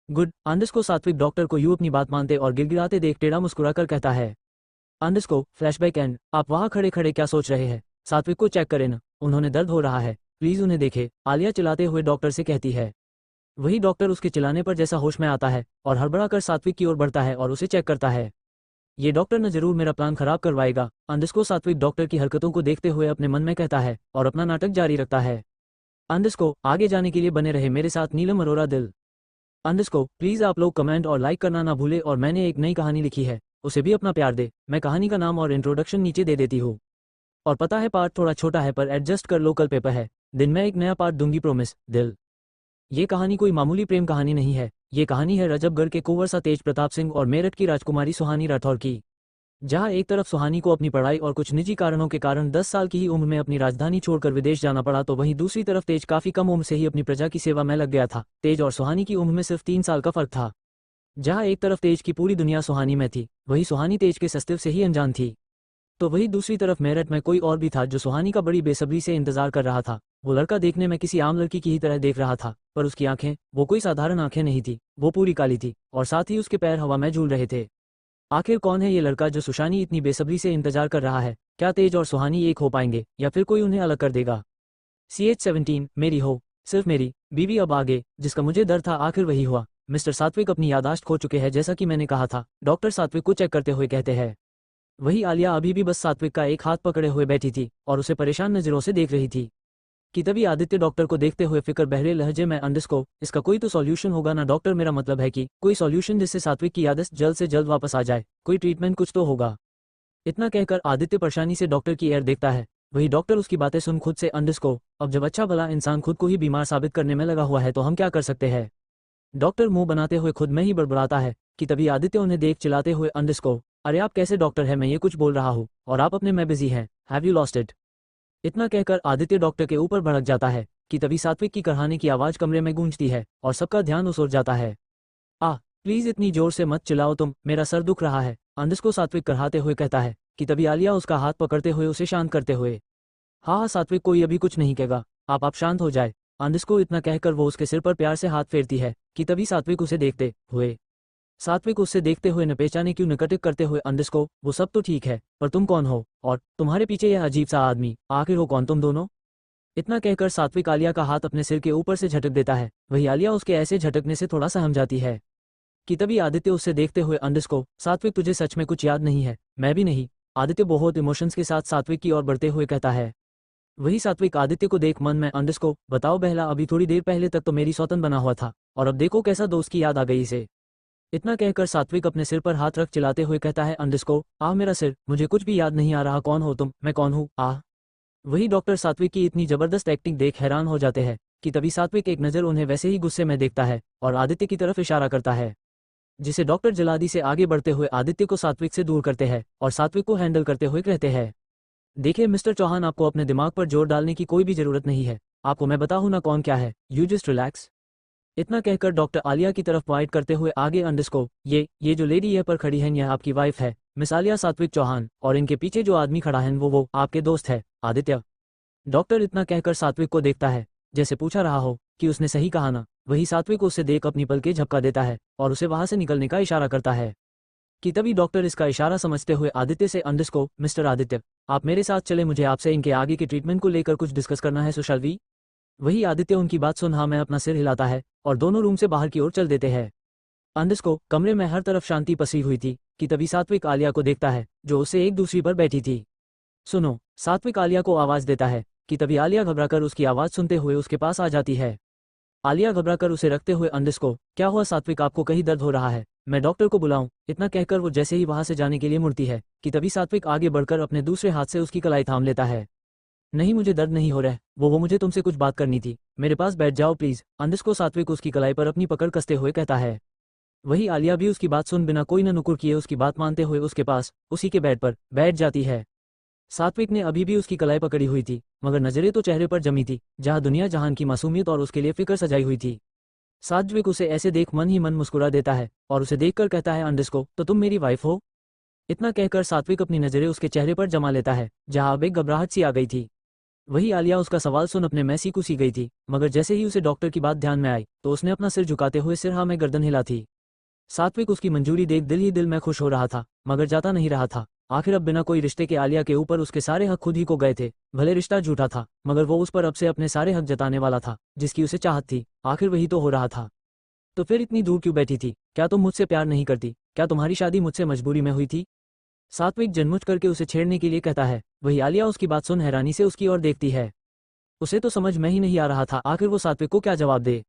गुड। अंडस सात्विक डॉक्टर को यूं अपनी बात मानते और गिड़गिड़ाते देख टेढ़ा मुस्कुराकर कहता है। अंडस फ्लैशबैक एंड, आप वहां खड़े खड़े क्या सोच रहे हैं? सात्विक को चेक करें न, उन्होंने दर्द हो रहा है, प्लीज उन्हें देखे, आलिया चिल्लाते हुए डॉक्टर से कहती है। वही डॉक्टर उसके चिल्लाने पर जैसा होश में आता है और हड़बड़ा कर सात्विक की ओर बढ़ता है और उसे चेक करता है। ये डॉक्टर न जरूर मेरा प्लान खराब करवाएगा। अंडरस्को सात्विक डॉक्टर की हरकतों को देखते हुए अपने मन में कहता है और अपना नाटक जारी रखता है। अंडरस्को आगे जाने के लिए बने रहे मेरे साथ नीलम अरोरा दिल। अंडरस्को प्लीज आप लोग कमेंट और लाइक करना ना भूले, और मैंने एक नई कहानी लिखी है, उसे भी अपना प्यार दे। मैं कहानी का नाम और इंट्रोडक्शन नीचे दे देती हूँ। और पता है पार्ट थोड़ा छोटा है पर एडजस्ट कर लो, कल पेपर है। दिन में एक नया पार्ट दूंगी, प्रोमिस दिल। ये कहानी कोई मामूली प्रेम कहानी नहीं है, ये कहानी है रजबगढ़ के कुंवर सा तेज प्रताप सिंह और मेरठ की राजकुमारी सुहानी राठौर की। जहां एक तरफ सुहानी को अपनी पढ़ाई और कुछ निजी कारणों के कारण 10 साल की ही उम्र में अपनी राजधानी छोड़कर विदेश जाना पड़ा, तो वहीं दूसरी तरफ तेज काफी कम उम्र से ही अपनी प्रजा की सेवा में लग गया था। तेज और सुहानी की उम्र में सिर्फ 3 साल का फर्क था। जहां एक तरफ तेज की पूरी दुनिया सुहानी में थी, वहीं सुहानी तेज के सस्तिव से ही अनजान थी। तो वही दूसरी तरफ मेरठ में कोई और भी था जो सुहानी का बड़ी बेसब्री से इंतजार कर रहा था। वो लड़का देखने में किसी आम लड़की की ही तरह देख रहा था, पर उसकी आंखें, वो कोई साधारण आंखें नहीं थी, वो पूरी काली थी, और साथ ही उसके पैर हवा में झूल रहे थे। आखिर कौन है ये लड़का जो सुशानी इतनी बेसब्री से इंतजार कर रहा है? क्या तेज और सुहानी एक हो पाएंगे या फिर कोई उन्हें अलग कर देगा? CH-17 मेरी हो, सिर्फ मेरी बीवी। अब आगे जिसका मुझे डर था आखिर वही हुआ। मिस्टर सात्विक अपनी यादाश्त खो चुके हैं, जैसा कि मैंने कहा था। डॉक्टर सात्विक को चेक करते हुए कहते हैं। वही आलिया अभी भी बस सात्विक का एक हाथ पकड़े हुए बैठी थी और उसे परेशान नजरों से देख रही थी कि तभी आदित्य डॉक्टर को देखते हुए फिक्र बहरे लहजे में, अंडरस्को इसका कोई तो सॉल्यूशन होगा ना डॉक्टर? मेरा मतलब है कि कोई सॉल्यूशन जिससे सात्विक की याददाश्त जल्द से जल्द वापस आ जाए, कोई ट्रीटमेंट कुछ तो होगा। इतना कहकर आदित्य परेशानी से डॉक्टर की एयर देखता है। वही डॉक्टर उसकी बातें सुन खुद से, अंडरस्को अब जब अच्छा भला इंसान खुद को ही बीमार साबित करने में लगा हुआ है तो हम क्या कर सकते हैं? डॉक्टर मुंह बनाते हुए खुद में ही बड़बड़ाता है कि तभी आदित्य उन्हें देख चिल्लाते हुए, अंडरस्को अरे आप कैसे डॉक्टर है? मैं ये कुछ बोल रहा हूँ और आप अपने में बिजी हैं। Have you lost it? इतना कहकर आदित्य डॉक्टर के ऊपर भड़क जाता है कि तभी सात्विक की कराहने की आवाज कमरे में गूंजती है और सबका ध्यान उस ओर जाता है। प्लीज इतनी जोर से मत चिल्लाओ तुम, मेरा सर दुख रहा है, अंडरस्को सात्विक कराहते हुए कहता है कि तभी आलिया उसका हाथ पकड़ते हुए उसे शांत करते हुए, हाँ सात्विक कोई अभी कुछ नहीं कहेगा, आप शांत हो जाए। अंडरस्को इतना कहकर वो उसके सिर पर प्यार से हाथ फेरती है कि तभी सात्विक उसे देखते हुए न पहचाने क्यों निकटिक करते हुए, अंडरस्को वो सब तो ठीक है पर तुम कौन हो और तुम्हारे पीछे यह अजीब सा आदमी, आखिर हो कौन तुम दोनों? इतना कहकर सात्विक आलिया का हाथ अपने सिर के ऊपर से झटक देता है। वही आलिया उसके ऐसे झटकने से थोड़ा सहम जाती है कि तभी आदित्य उससे देखते हुए, अंडरस्को सात्विक तुझे सच में कुछ याद नहीं है? मैं भी नहीं। आदित्य बहुत इमोशंस के साथ सात्विक की ओर बढ़ते हुए कहता है। वही सात्विक आदित्य को देख मन में, अंडरस्को बताओ बहला, अभी थोड़ी देर पहले तक तो मेरी सौतन बना हुआ था और अब देखो कैसा दोस्त की याद आ गई इसे। इतना कहकर सात्विक अपने सिर पर हाथ रख चिल्लाते हुए कहता है, अंडरस्को मेरा सिर, मुझे कुछ भी याद नहीं आ रहा, कौन हो तुम? मैं कौन हूँ? वही डॉक्टर सात्विक की इतनी जबरदस्त एक्टिंग देख हैरान हो जाते हैं कि तभी सात्विक एक नज़र उन्हें वैसे ही गुस्से में देखता है और आदित्य की तरफ इशारा करता है, जिसे डॉक्टर जल्दी से आगे बढ़ते हुए आदित्य को सात्विक से दूर करते हैं और सात्विक को हैंडल करते हुए कहते हैं, देखिए मिस्टर चौहान, आपको अपने दिमाग पर जोर डालने की कोई भी जरूरत नहीं है, आपको मैं बताऊँ ना कौन क्या है, यू जस्ट रिलैक्स। इतना कहकर डॉक्टर आलिया की तरफ पॉइंट करते हुए आगे, अंडरस्को ये जो लेडी यह पर खड़ी है यह आपकी वाइफ है, मिस आलिया सात्विक चौहान, और इनके पीछे जो आदमी खड़ा है वो आपके दोस्त है आदित्य। डॉक्टर इतना कहकर सात्विक को देखता है जैसे पूछा रहा हो कि उसने सही कहा ना। वही सात्विक उसे देख अपनी पलकें झपका देता है और उसे वहां से निकलने का इशारा करता है कि तभी डॉक्टर इसका इशारा समझते हुए आदित्य से, अंडरस्को मिस्टर आदित्य आप मेरे साथ चले, मुझे आपसे इनके आगे के ट्रीटमेंट को लेकर कुछ डिस्कस करना है, सुशालवी। वही आदित्य उनकी बात सुन हाँ मैं अपना सिर हिलाता है और दोनों रूम से बाहर की ओर चल देते हैं। अंडरस्को कमरे में हर तरफ शांति पसरी हुई थी कि तभी सात्विक आलिया को देखता है जो उससे एक दूसरी पर बैठी थी। सुनो, सात्विक आलिया को आवाज देता है कि तभी आलिया घबराकर उसकी आवाज सुनते हुए उसके पास आ जाती है। आलिया घबराकर उसे रखते हुए, अंडरस्को क्या हुआ सात्विक, आपको कहीं दर्द हो रहा है? मैं डॉक्टर को बुलाऊं? इतना कहकर वो जैसे ही वहां से जाने के लिए मुड़ती है कि तभी सात्विक आगे बढ़कर अपने दूसरे हाथ से उसकी कलाई थाम लेता है। नहीं मुझे दर्द नहीं हो रहा, वो मुझे तुमसे कुछ बात करनी थी, मेरे पास बैठ जाओ प्लीज। अंडरस्को सात्विक उसकी कलाई पर अपनी पकड़ कसते हुए कहता है। वही आलिया भी उसकी बात सुन बिना कोई न नुकुर किए उसकी बात मानते हुए उसके पास उसी के बेड पर बैठ जाती है। सात्विक ने अभी भी उसकी कलाई पकड़ी हुई थी मगर नजरें तो चेहरे पर जमी थी जहां दुनिया जहान की मासूमियत और उसके लिए फिक्र सजाई हुई थी। सात्विक उसे ऐसे देख मन ही मन मुस्कुरा देता है और उसे देखकर कहता है, अंडरस्को तो तुम मेरी वाइफ हो? इतना कहकर सात्विक अपनी नजरें उसके चेहरे पर जमा लेता है जहां अब एक घबराहट सी आ गई थी। वही आलिया उसका सवाल सुन अपने में सी कुसी गई थी मगर जैसे ही उसे डॉक्टर की बात ध्यान में आई तो उसने अपना सिर झुकाते हुए सिरहा में गर्दन हिला थी। सात्विक उसकी मंजूरी देख दिल ही दिल में खुश हो रहा था मगर जाता नहीं रहा था। आखिर अब बिना कोई रिश्ते के आलिया के ऊपर उसके सारे हक खुद ही को गए थे। भले रिश्ता झूठा था मगर वो उस पर अब से अपने सारे हक जताने वाला था जिसकी उसे चाहत थी। आखिर वही तो हो रहा था। तो फिर इतनी दूर क्यों बैठी थी? क्या तुम मुझसे प्यार नहीं करती? क्या तुम्हारी शादी मुझसे मजबूरी में हुई थी? सात्विक जनमुच करके उसे छेड़ने के लिए कहता है। वही आलिया उसकी बात सुन हैरानी से उसकी ओर देखती है। उसे तो समझ में ही नहीं आ रहा था आखिर वो सात्विक को क्या जवाब दे।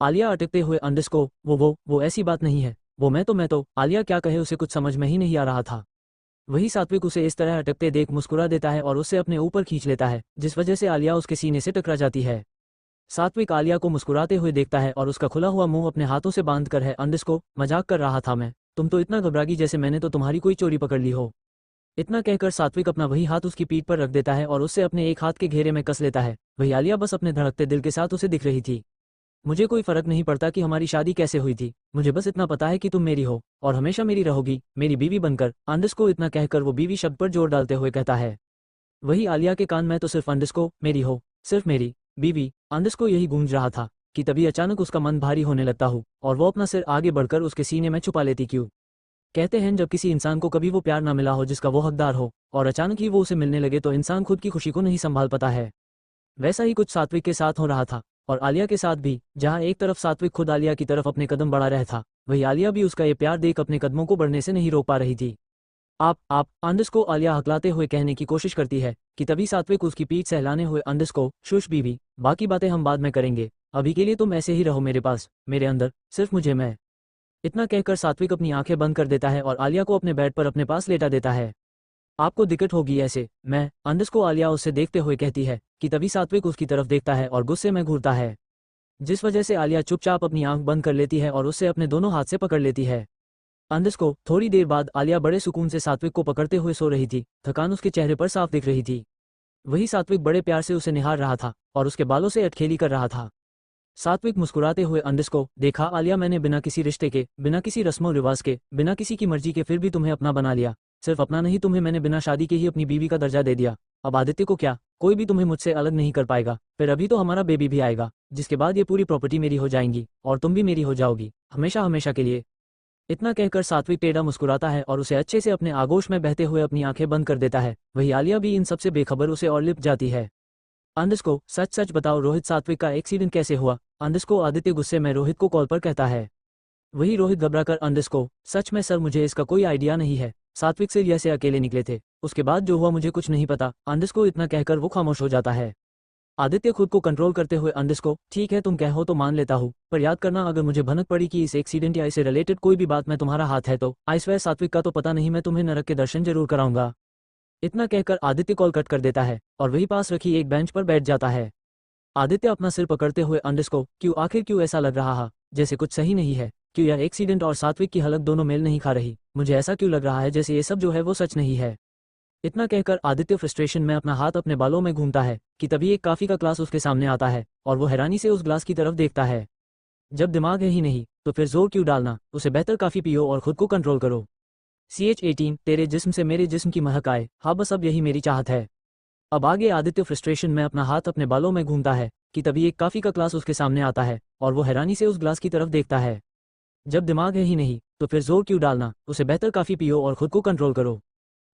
आलिया अटकते हुए अंडरस्को वो ऐसी बात नहीं है, मैं तो आलिया क्या कहे उसे कुछ समझ में ही नहीं आ रहा था। वही सात्विक उसे इस तरह अटकते देख मुस्कुरा देता है और उससे अपने ऊपर खींच लेता है, जिस वजह से आलिया उसके सीने से टकरा जाती है। सात्विक आलिया को मुस्कुराते हुए देखता है और उसका खुला हुआ मुंह अपने हाथों से बांध कर है। अंडरस्को मजाक कर रहा था मैं, तुम तो इतना घबरागी जैसे मैंने तो तुम्हारी कोई चोरी पकड़ ली हो। इतना कहकर सात्विक अपना वही हाथ उसकी पीठ पर रख देता है और उससे अपने एक हाथ के घेरे में कस लेता है। वही आलिया बस अपने धड़कते दिल के साथ उसे दिख रही थी। मुझे कोई फर्क नहीं पड़ता कि हमारी शादी कैसे हुई थी, मुझे बस इतना पता है कि तुम मेरी हो और हमेशा मेरी रहोगी, मेरी बीवी बनकर। अंडरस्को इतना कहकर वो बीवी शब्द पर जोर डालते हुए कहता है। वही आलिया के कान में तो सिर्फ अंडरस्को मेरी हो, सिर्फ मेरी बीवी, अंडरस्को यही गूंज रहा था कि तभी अचानक उसका मन भारी होने लगता हो और वो अपना सिर आगे बढ़कर उसके सीने में छुपा लेती। क्यों कहते हैं जब किसी इंसान को कभी वो प्यार ना मिला हो जिसका वो हकदार हो और अचानक ही वो उसे मिलने लगे तो इंसान खुद की खुशी को नहीं संभाल पाता है। वैसा ही कुछ सात्विक के साथ हो रहा था और आलिया के साथ भी। जहां एक तरफ सात्विक खुद आलिया की तरफ अपने कदम बढ़ा रहा था, वही आलिया भी उसका ये प्यार देख अपने कदमों को बढ़ने से नहीं रोक पा रही थी। आप अंडरस्को आलिया हकलाते हुए कहने की कोशिश करती है कि तभी सात्विक उसकी पीठ सहलाने हुए अंडरस्को शुश बीवी, बाकी बातें हम बाद में करेंगे, अभी के लिए तुम ऐसे ही रहो मेरे पास, मेरे अंदर सिर्फ मुझे मैं। इतना कहकर सात्विक अपनी आंखें बंद कर देता है और आलिया को अपने बेड पर अपने पास लेटा देता है। आपको दिक्कत होगी ऐसे, मैं अंडरस्को आलिया उससे देखते हुए कहती है कि तभी सात्विक उसकी तरफ देखता है और गुस्से में घूरता है, जिस वजह से आलिया चुपचाप अपनी आंख बंद कर लेती है और उससे अपने दोनों हाथ से पकड़ लेती है। अंडरस्को थोड़ी देर बाद आलिया बड़े सुकून से सात्विक को पकड़ते हुए सो रही थी, थकान उसके चेहरे पर साफ दिख रही थी। वही सात्विक बड़े प्यार से उसे निहार रहा था और उसके बालों से अटखेली कर रहा था। सात्विक मुस्कुराते हुए अंडरस्को, देखा आलिया, मैंने बिना किसी रिश्ते के, बिना किसी रस्मों रिवाज के, बिना किसी की मर्जी के फिर भी तुम्हें अपना बना लिया। सिर्फ अपना नहीं, तुम्हें मैंने बिना शादी के ही अपनी बीवी का दर्जा दे दिया। अब आदित्य को क्या, कोई भी तुम्हें मुझसे अलग नहीं कर पाएगा। फिर अभी तो हमारा बेबी भी आएगा, जिसके बाद ये पूरी प्रॉपर्टी मेरी हो जाएंगी और तुम भी मेरी हो जाओगी, हमेशा हमेशा के लिए। इतना कहकर सात्विक टेढ़ा मुस्कुराता है और उसे अच्छे से अपने आगोश में बहते हुए अपनी आंखें बंद कर देता है। वही आलिया भी इन सबसे बेखबर उसे और लिप जाती है। अंडरस्को सच सच बताओ रोहित, सात्विक का एक्सीडेंट कैसे हुआ? अंडरस्को आदित्य गुस्से में रोहित को कॉल पर कहता है। वही रोहित घबराकर, अंडरस्को सच में सर मुझे इसका कोई आइडिया नहीं है, सात्विक से से अकेले निकले थे, उसके बाद जो हुआ मुझे कुछ नहीं पता। अंडरस्को इतना कहकर वो खामोश हो जाता है। आदित्य खुद को कंट्रोल करते हुए, अंडरस्को ठीक है तुम कहो तो मान लेता हूँ, पर याद करना अगर मुझे भनक पड़ी कि इस एक्सीडेंट या इससे रिलेटेड कोई भी बात में तुम्हारा हाथ है तो आई स्वेयर सात्विक का तो पता नहीं, मैं तुम्हें नरक के दर्शन जरूर कराऊंगा। इतना कहकर आदित्य कॉल कट कर देता है और वही पास रखी एक बेंच पर बैठ जाता है। आदित्य अपना सिर पकड़ते हुए, अंडरस्को क्यों, आखिर क्यों ऐसा लग रहा है जैसे कुछ सही नहीं है? क्यों यह एक्सीडेंट और सात्विक की हालत दोनों मेल नहीं खा रही? मुझे ऐसा क्यों लग रहा है जैसे ये सब जो है वो सच नहीं है? इतना कहकर आदित्य फ्रस्ट्रेशन में अपना हाथ अपने बालों में घूमता है कि तभी एक कॉफी का ग्लास उसके सामने आता है और वो हैरानी से उस ग्लास की तरफ देखता है। जब दिमाग है ही नहीं तो फिर जोर क्यों डालना, उसे बेहतर काफी पियो और खुद को कंट्रोल करो। CH18 तेरे जिस्म से मेरे जिस्म की महक आए, हाँ बस अब यही मेरी चाहत है। अब आगे आदित्य फ्रस्ट्रेशन में अपना हाथ अपने बालों में घूमता है कि तभी एक कॉफी का ग्लास उसके सामने आता है और वो हैरानी से उस ग्लास की तरफ देखता है। जब दिमाग है ही नहीं तो फिर जोर क्यों डालना, उसे बेहतर काफी पियो और खुद को कंट्रोल करो।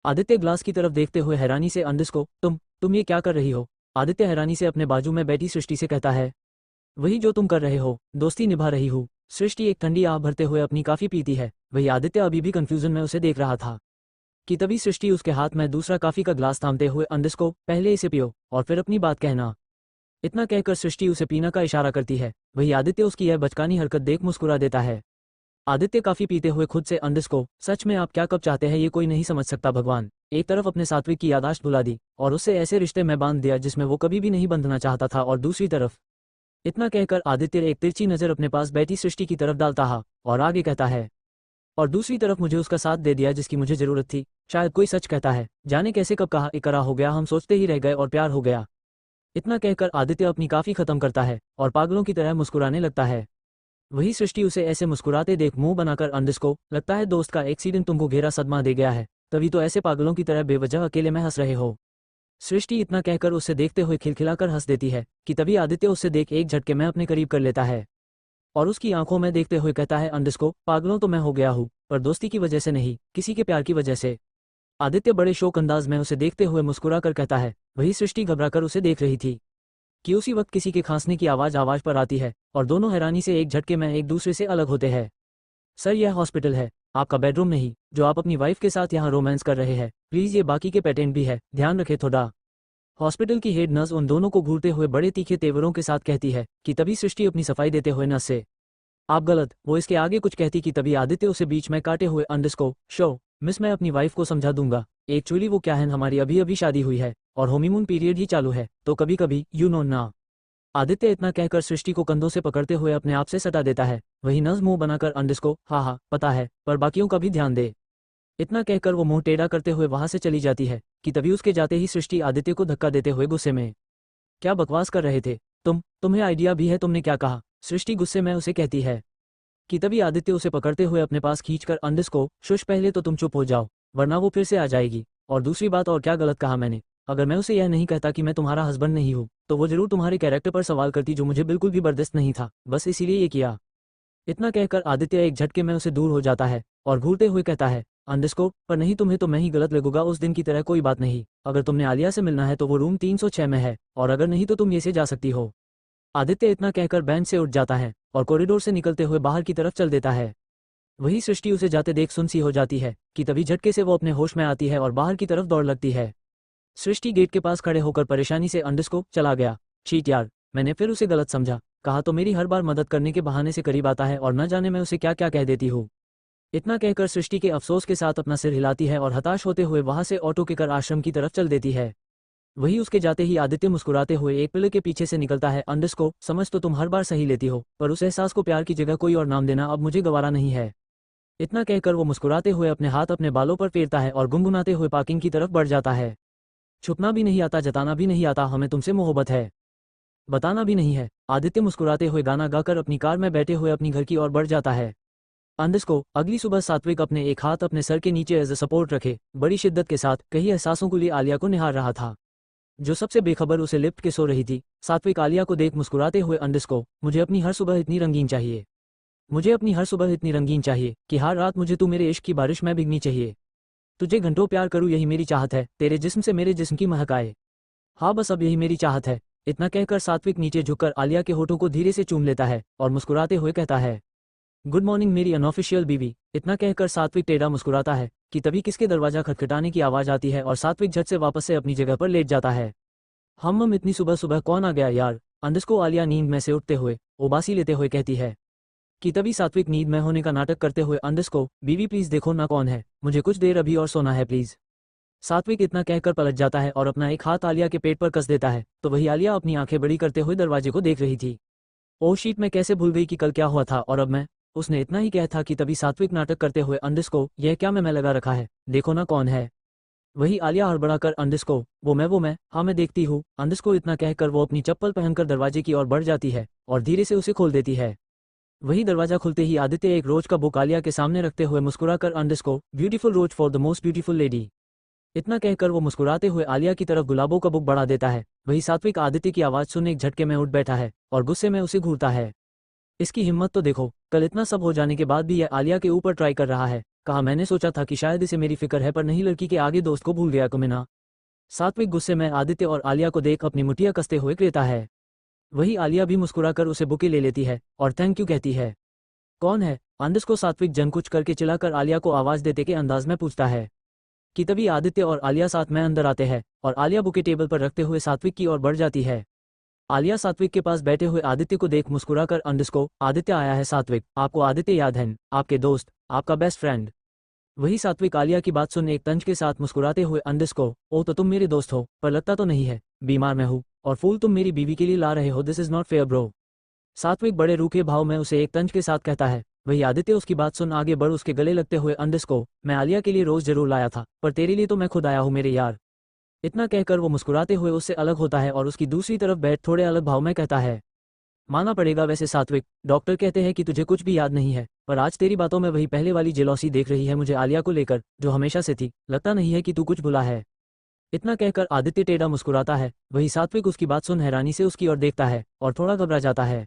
आदित्य ग्लास की तरफ देखते हुए हैरानी से, अंडरस्को तुम ये क्या कर रही हो? आदित्य हैरानी से अपने बाजू में बैठी सृष्टि से कहता है। वही जो तुम कर रहे हो, दोस्ती निभा रही हूँ। सृष्टि एक ठंडी आह भरते हुए अपनी काफी पीती है। वही आदित्य अभी भी कंफ्यूजन में उसे देख रहा था कि तभी सृष्टि उसके हाथ में दूसरा कॉफी का ग्लास थामते हुए, अंडरस्को पहले इसे पियो और फिर अपनी बात कहना। इतना कहकर सृष्टि उसे पीना का इशारा करती है। वही आदित्य उसकी यह बचकानी हरकत देख मुस्कुरा देता है। आदित्य काफी पीते हुए खुद से, अंडरस्को सच में आप क्या कब चाहते हैं ये कोई नहीं समझ सकता। भगवान एक तरफ अपने सात्विक की यादाश्त भुला दी और उससे ऐसे रिश्ते में बांध दिया जिसमें वो कभी भी नहीं बंधना चाहता था, और दूसरी तरफ। इतना कहकर आदित्य एक तिरछी नजर अपने पास बैठी सृष्टि की तरफ डालता है और आगे कहता है, और दूसरी तरफ मुझे उसका साथ दे दिया जिसकी मुझे जरूरत थी। शायद कोई सच कहता है, जाने कैसे कब कहा इकरा हो गया, हम सोचते ही रह गए और प्यार हो गया। इतना कहकर आदित्य अपनी काफी खत्म करता है और पागलों की तरह मुस्कुराने लगता है। वही सृष्टि उसे ऐसे मुस्कुराते देख मुंह बनाकर, अंडरस्को लगता है दोस्त का एक्सीडेंट तुमको गहरा सदमा दे गया है, तभी तो ऐसे पागलों की तरह बेवजह अकेले में हंस रहे हो। सृष्टि इतना कहकर उसे देखते हुए खिलखिलाकर हंस देती है कि तभी आदित्य उससे देख एक झटके में अपने करीब कर लेता है और उसकी आंखों में देखते हुए कहता है, अंडरस्को पागलों तो मैं हो गया हूँ, पर दोस्ती की वजह से नहीं, किसी के प्यार की वजह से। आदित्य बड़े शोक अंदाज में उसे देखते हुए मुस्कुरा कर कहता है। वही सृष्टि घबराकर उसे देख रही थी कि उसी वक्त किसी के खांसने की आवाज पर आती है और दोनों हैरानी से एक झटके में एक दूसरे से अलग होते हैं। सर यह हॉस्पिटल है, आपका बेडरूम नहीं, जो आप अपनी वाइफ के साथ यहाँ रोमांस कर रहे हैं। प्लीज ये बाकी के पेटेंट भी है, ध्यान रखे थोड़ा। हॉस्पिटल की हेड नर्स उन दोनों को घूरते हुए बड़े तीखे तेवरों के साथ कहती है कि तभी सृष्टि अपनी सफाई देते हुए नर्स से, आप गलत। वो इसके आगे कुछ कहती कि तभी आदित्य उसे बीच में काटे हुए अंडरस्को शो मिस, मैं अपनी वाइफ को समझा दूंगा। एक्चुअली वो क्या है, हमारी अभी अभी शादी हुई है और हनीमून पीरियड ही चालू है, तो कभी कभी यू नो ना। आदित्य इतना कहकर सृष्टि को कंधों से पकड़ते हुए अपने आप से सटा देता है। वही नर्स मुंह बनाकर अंडरस्को हाँ हाँ पता है, पर बाकियों का भी ध्यान दे। इतना कहकर वो मुंह टेढ़ा करते हुए वहां से चली जाती है कि तभी उसके जाते ही सृष्टि आदित्य को धक्का देते हुए गुस्से में, क्या बकवास कर रहे थे तुम्हें आइडिया भी है तुमने क्या कहा? सृष्टि गुस्से में उसे कहती है कि तभी आदित्य उसे पकड़ते हुए अपने पास खींचकर अंडरस्को शुश, पहले तो तुम चुप हो जाओ वरना वो फिर से आ जाएगी। और दूसरी बात, और क्या गलत कहा मैंने? अगर मैं उसे यह नहीं कहता कि मैं तुम्हारा हस्बैंड नहीं हूँ तो वो जरूर तुम्हारे कैरेक्टर पर सवाल करती, जो मुझे बिल्कुल भी बर्दाश्त नहीं था, बस इसीलिए ये किया। इतना कहकर आदित्य एक झटके में उसे दूर हो जाता है और घूरते हुए कहता है, अंडरस्को पर नहीं, तुम्हें तो मैं ही गलत लगूंगा उस दिन की तरह, कोई बात नहीं। अगर तुमने आलिया से मिलना है तो वो रूम 306 में है, और अगर नहीं तो तुम ये से जा सकती हो। आदित्य इतना कहकर बेंच से उठ जाता है और कॉरिडोर से निकलते हुए बाहर की तरफ चल देता है। वही सृष्टि उसे जाते देख सुनसी हो जाती है कि तभी झटके से वो अपने होश में आती है और बाहर की तरफ दौड़ लगती है। सृष्टि गेट के पास खड़े होकर परेशानी से अंडरस्को चला गया, शीट यार, मैंने फिर उसे गलत समझा, कहा तो मेरी हर बार मदद करने के बहाने से करीब आता है और न जाने मैं उसे क्या क्या कह देती हूँ। इतना कहकर सृष्टि के अफसोस के साथ अपना सिर हिलाती है और हताश होते हुए वहां से ऑटो के कर आश्रम की तरफ चल देती है। वही उसके जाते ही आदित्य मुस्कुराते हुए एक पिलर के पीछे से निकलता है, अंडरस्को समझ तो तुम हर बार सही लेती हो, पर उस एहसास को प्यार की जगह कोई और नाम देना अब मुझे गवारा नहीं है। इतना कहकर वो मुस्कुराते हुए अपने हाथ अपने बालों पर फेरता है और गुनगुनाते हुए पार्किंग की तरफ बढ़ जाता है। छुपना भी नहीं आता, जताना भी नहीं आता, हमें तुमसे मोहब्बत है, बताना भी नहीं है। आदित्य मुस्कुराते हुए गाना गाकर अपनी कार में बैठे हुए अपनी घर की ओर बढ़ जाता है। अंडरस्को अगली सुबह सात्विक अपने एक हाथ अपने सर के नीचे एज अ सपोर्ट रखे बड़ी शिद्दत के साथ कई एहसासों के लिए आलिया को निहार रहा था, जो सबसे बेखबर उसे लिफ्ट के सो रही थी। सात्विक आलिया को देख मुस्कुराते हुए, अंडरस्को मुझे अपनी हर सुबह इतनी रंगीन चाहिए, मुझे अपनी हर सुबह इतनी रंगीन चाहिए कि हर रात मुझे तू मेरे इश्क की बारिश में भीगनी चाहिए, तुझे घंटों प्यार करूँ, यही मेरी चाहत है, तेरे जिस्म से मेरे जिस्म की महक आए, हाँ बस अब यही मेरी चाहत है। इतना कहकर सात्विक नीचे झुककर आलिया के होठों को धीरे से चूम लेता है और मुस्कुराते हुए कहता है, गुड मॉर्निंग मेरी अनऑफिशियल बीवी। इतना कहकर सात्विक टेढ़ा मुस्कुराता है कि तभी किसके दरवाजा खटखटाने की आवाज आती है और सात्विक झट से वापस से अपनी जगह पर लेट जाता है। हम इतनी सुबह सुबह कौन आ गया यार? अंडरस्को आलिया नींद में से उठते हुए उबासी लेते हुए कहती है कि तभी सात्विक नींद में होने का नाटक करते हुए, अंडरस्को बीवी प्लीज देखो ना कौन है, मुझे कुछ देर अभी और सोना है प्लीज। सात्विक इतना कहकर पलट जाता है और अपना एक हाथ आलिया के पेट पर कस देता है, तो वही आलिया अपनी आंखें बड़ी करते हुए दरवाजे को देख रही थी। ओ शीट, मैं कैसे भूल गई कि कल क्या हुआ था और अब मैं। उसने इतना ही कहा था कि तभी सात्विक नाटक करते हुए, अंडरस्को यह क्या मैं लगा रखा है, देखो ना कौन है। वही आलिया हड़बड़ाकर, अंडरस्को वो मैं, हाँ मैं देखती हूँ। अंडरस्को इतना कहकर वो अपनी चप्पल पहनकर दरवाजे की ओर बढ़ जाती है और धीरे से उसे खोल देती है। वही दरवाजा खुलते ही आदित्य एक रोज का बुक आलिया के सामने रखते हुए मुस्कुराकर, underscore beautiful rose for the most beautiful lady. इतना कहकर वो मुस्कुराते हुए आलिया की तरफ गुलाबों का बुक बढ़ा देता है। वही सात्विक आदित्य की आवाज सुन एक झटके में उठ बैठा है और गुस्से में उसे घूरता है। इसकी हिम्मत तो देखो, कल इतना सब हो जाने के बाद भी यह आलिया के ऊपर ट्राई कर रहा है। कहा मैंने सोचा था कि शायद इसे मेरी फिक्र है, पर नहीं, लड़की के आगे दोस्त को भूल गया कमीना। सात्विक गुस्से में आदित्य और आलिया को देख अपनी मुठिया कसते हुए कहता है। वही आलिया भी मुस्कुराकर उसे बुके ले लेती है और थैंक यू कहती है। कौन है? अंडरस्को सात्विक जन कुछ करके चिल्लाकर आलिया को आवाज देते के अंदाज में पूछता है कि तभी आदित्य और आलिया साथ में अंदर आते हैं और आलिया बुके टेबल पर रखते हुए सात्विक की ओर बढ़ जाती है। आलिया सात्विक के पास बैठे हुए आदित्य को देख मुस्कुराकर, अंडरस्को आदित्य आया है सात्विक, आपको आदित्य याद है, आपके दोस्त, आपका बेस्ट फ्रेंड। वही सात्विक आलिया की बात सुन एक तंज के साथ मुस्कुराते हुए, अंडरस्को ओ तो तुम मेरे दोस्त हो, पर लगता तो नहीं है, बीमार मैं हूँ और फूल तुम मेरी बीवी के लिए ला रहे हो, this is not fair bro. सात्विक बड़े रूखे भाव में उसे एक तंज के साथ कहता है। वही आदित्य उसकी बात सुन आगे बढ़ उसके गले लगते हुए, अंडरस्को मैं आलिया के लिए रोज जरूर लाया था, पर तेरे लिए तो मैं खुद आया हूँ मेरे यार। इतना कहकर वो मुस्कुराते हुए उससे अलग होता है और उसकी दूसरी तरफ बैठ थोड़े अलग भाव में कहता है, माना पड़ेगा वैसे सात्विक, डॉक्टर कहते हैं कि तुझे कुछ भी याद नहीं है, पर आज तेरी बातों में वही पहले वाली जेलॉसी देख रही है मुझे आलिया को लेकर, जो हमेशा से थी, लगता नहीं है कि तू कुछ भुला है। इतना कहकर आदित्य टेढ़ा मुस्कुराता है। वही सात्विक उसकी बात सुन हैरानी से उसकी ओर देखता है और थोड़ा घबरा जाता है।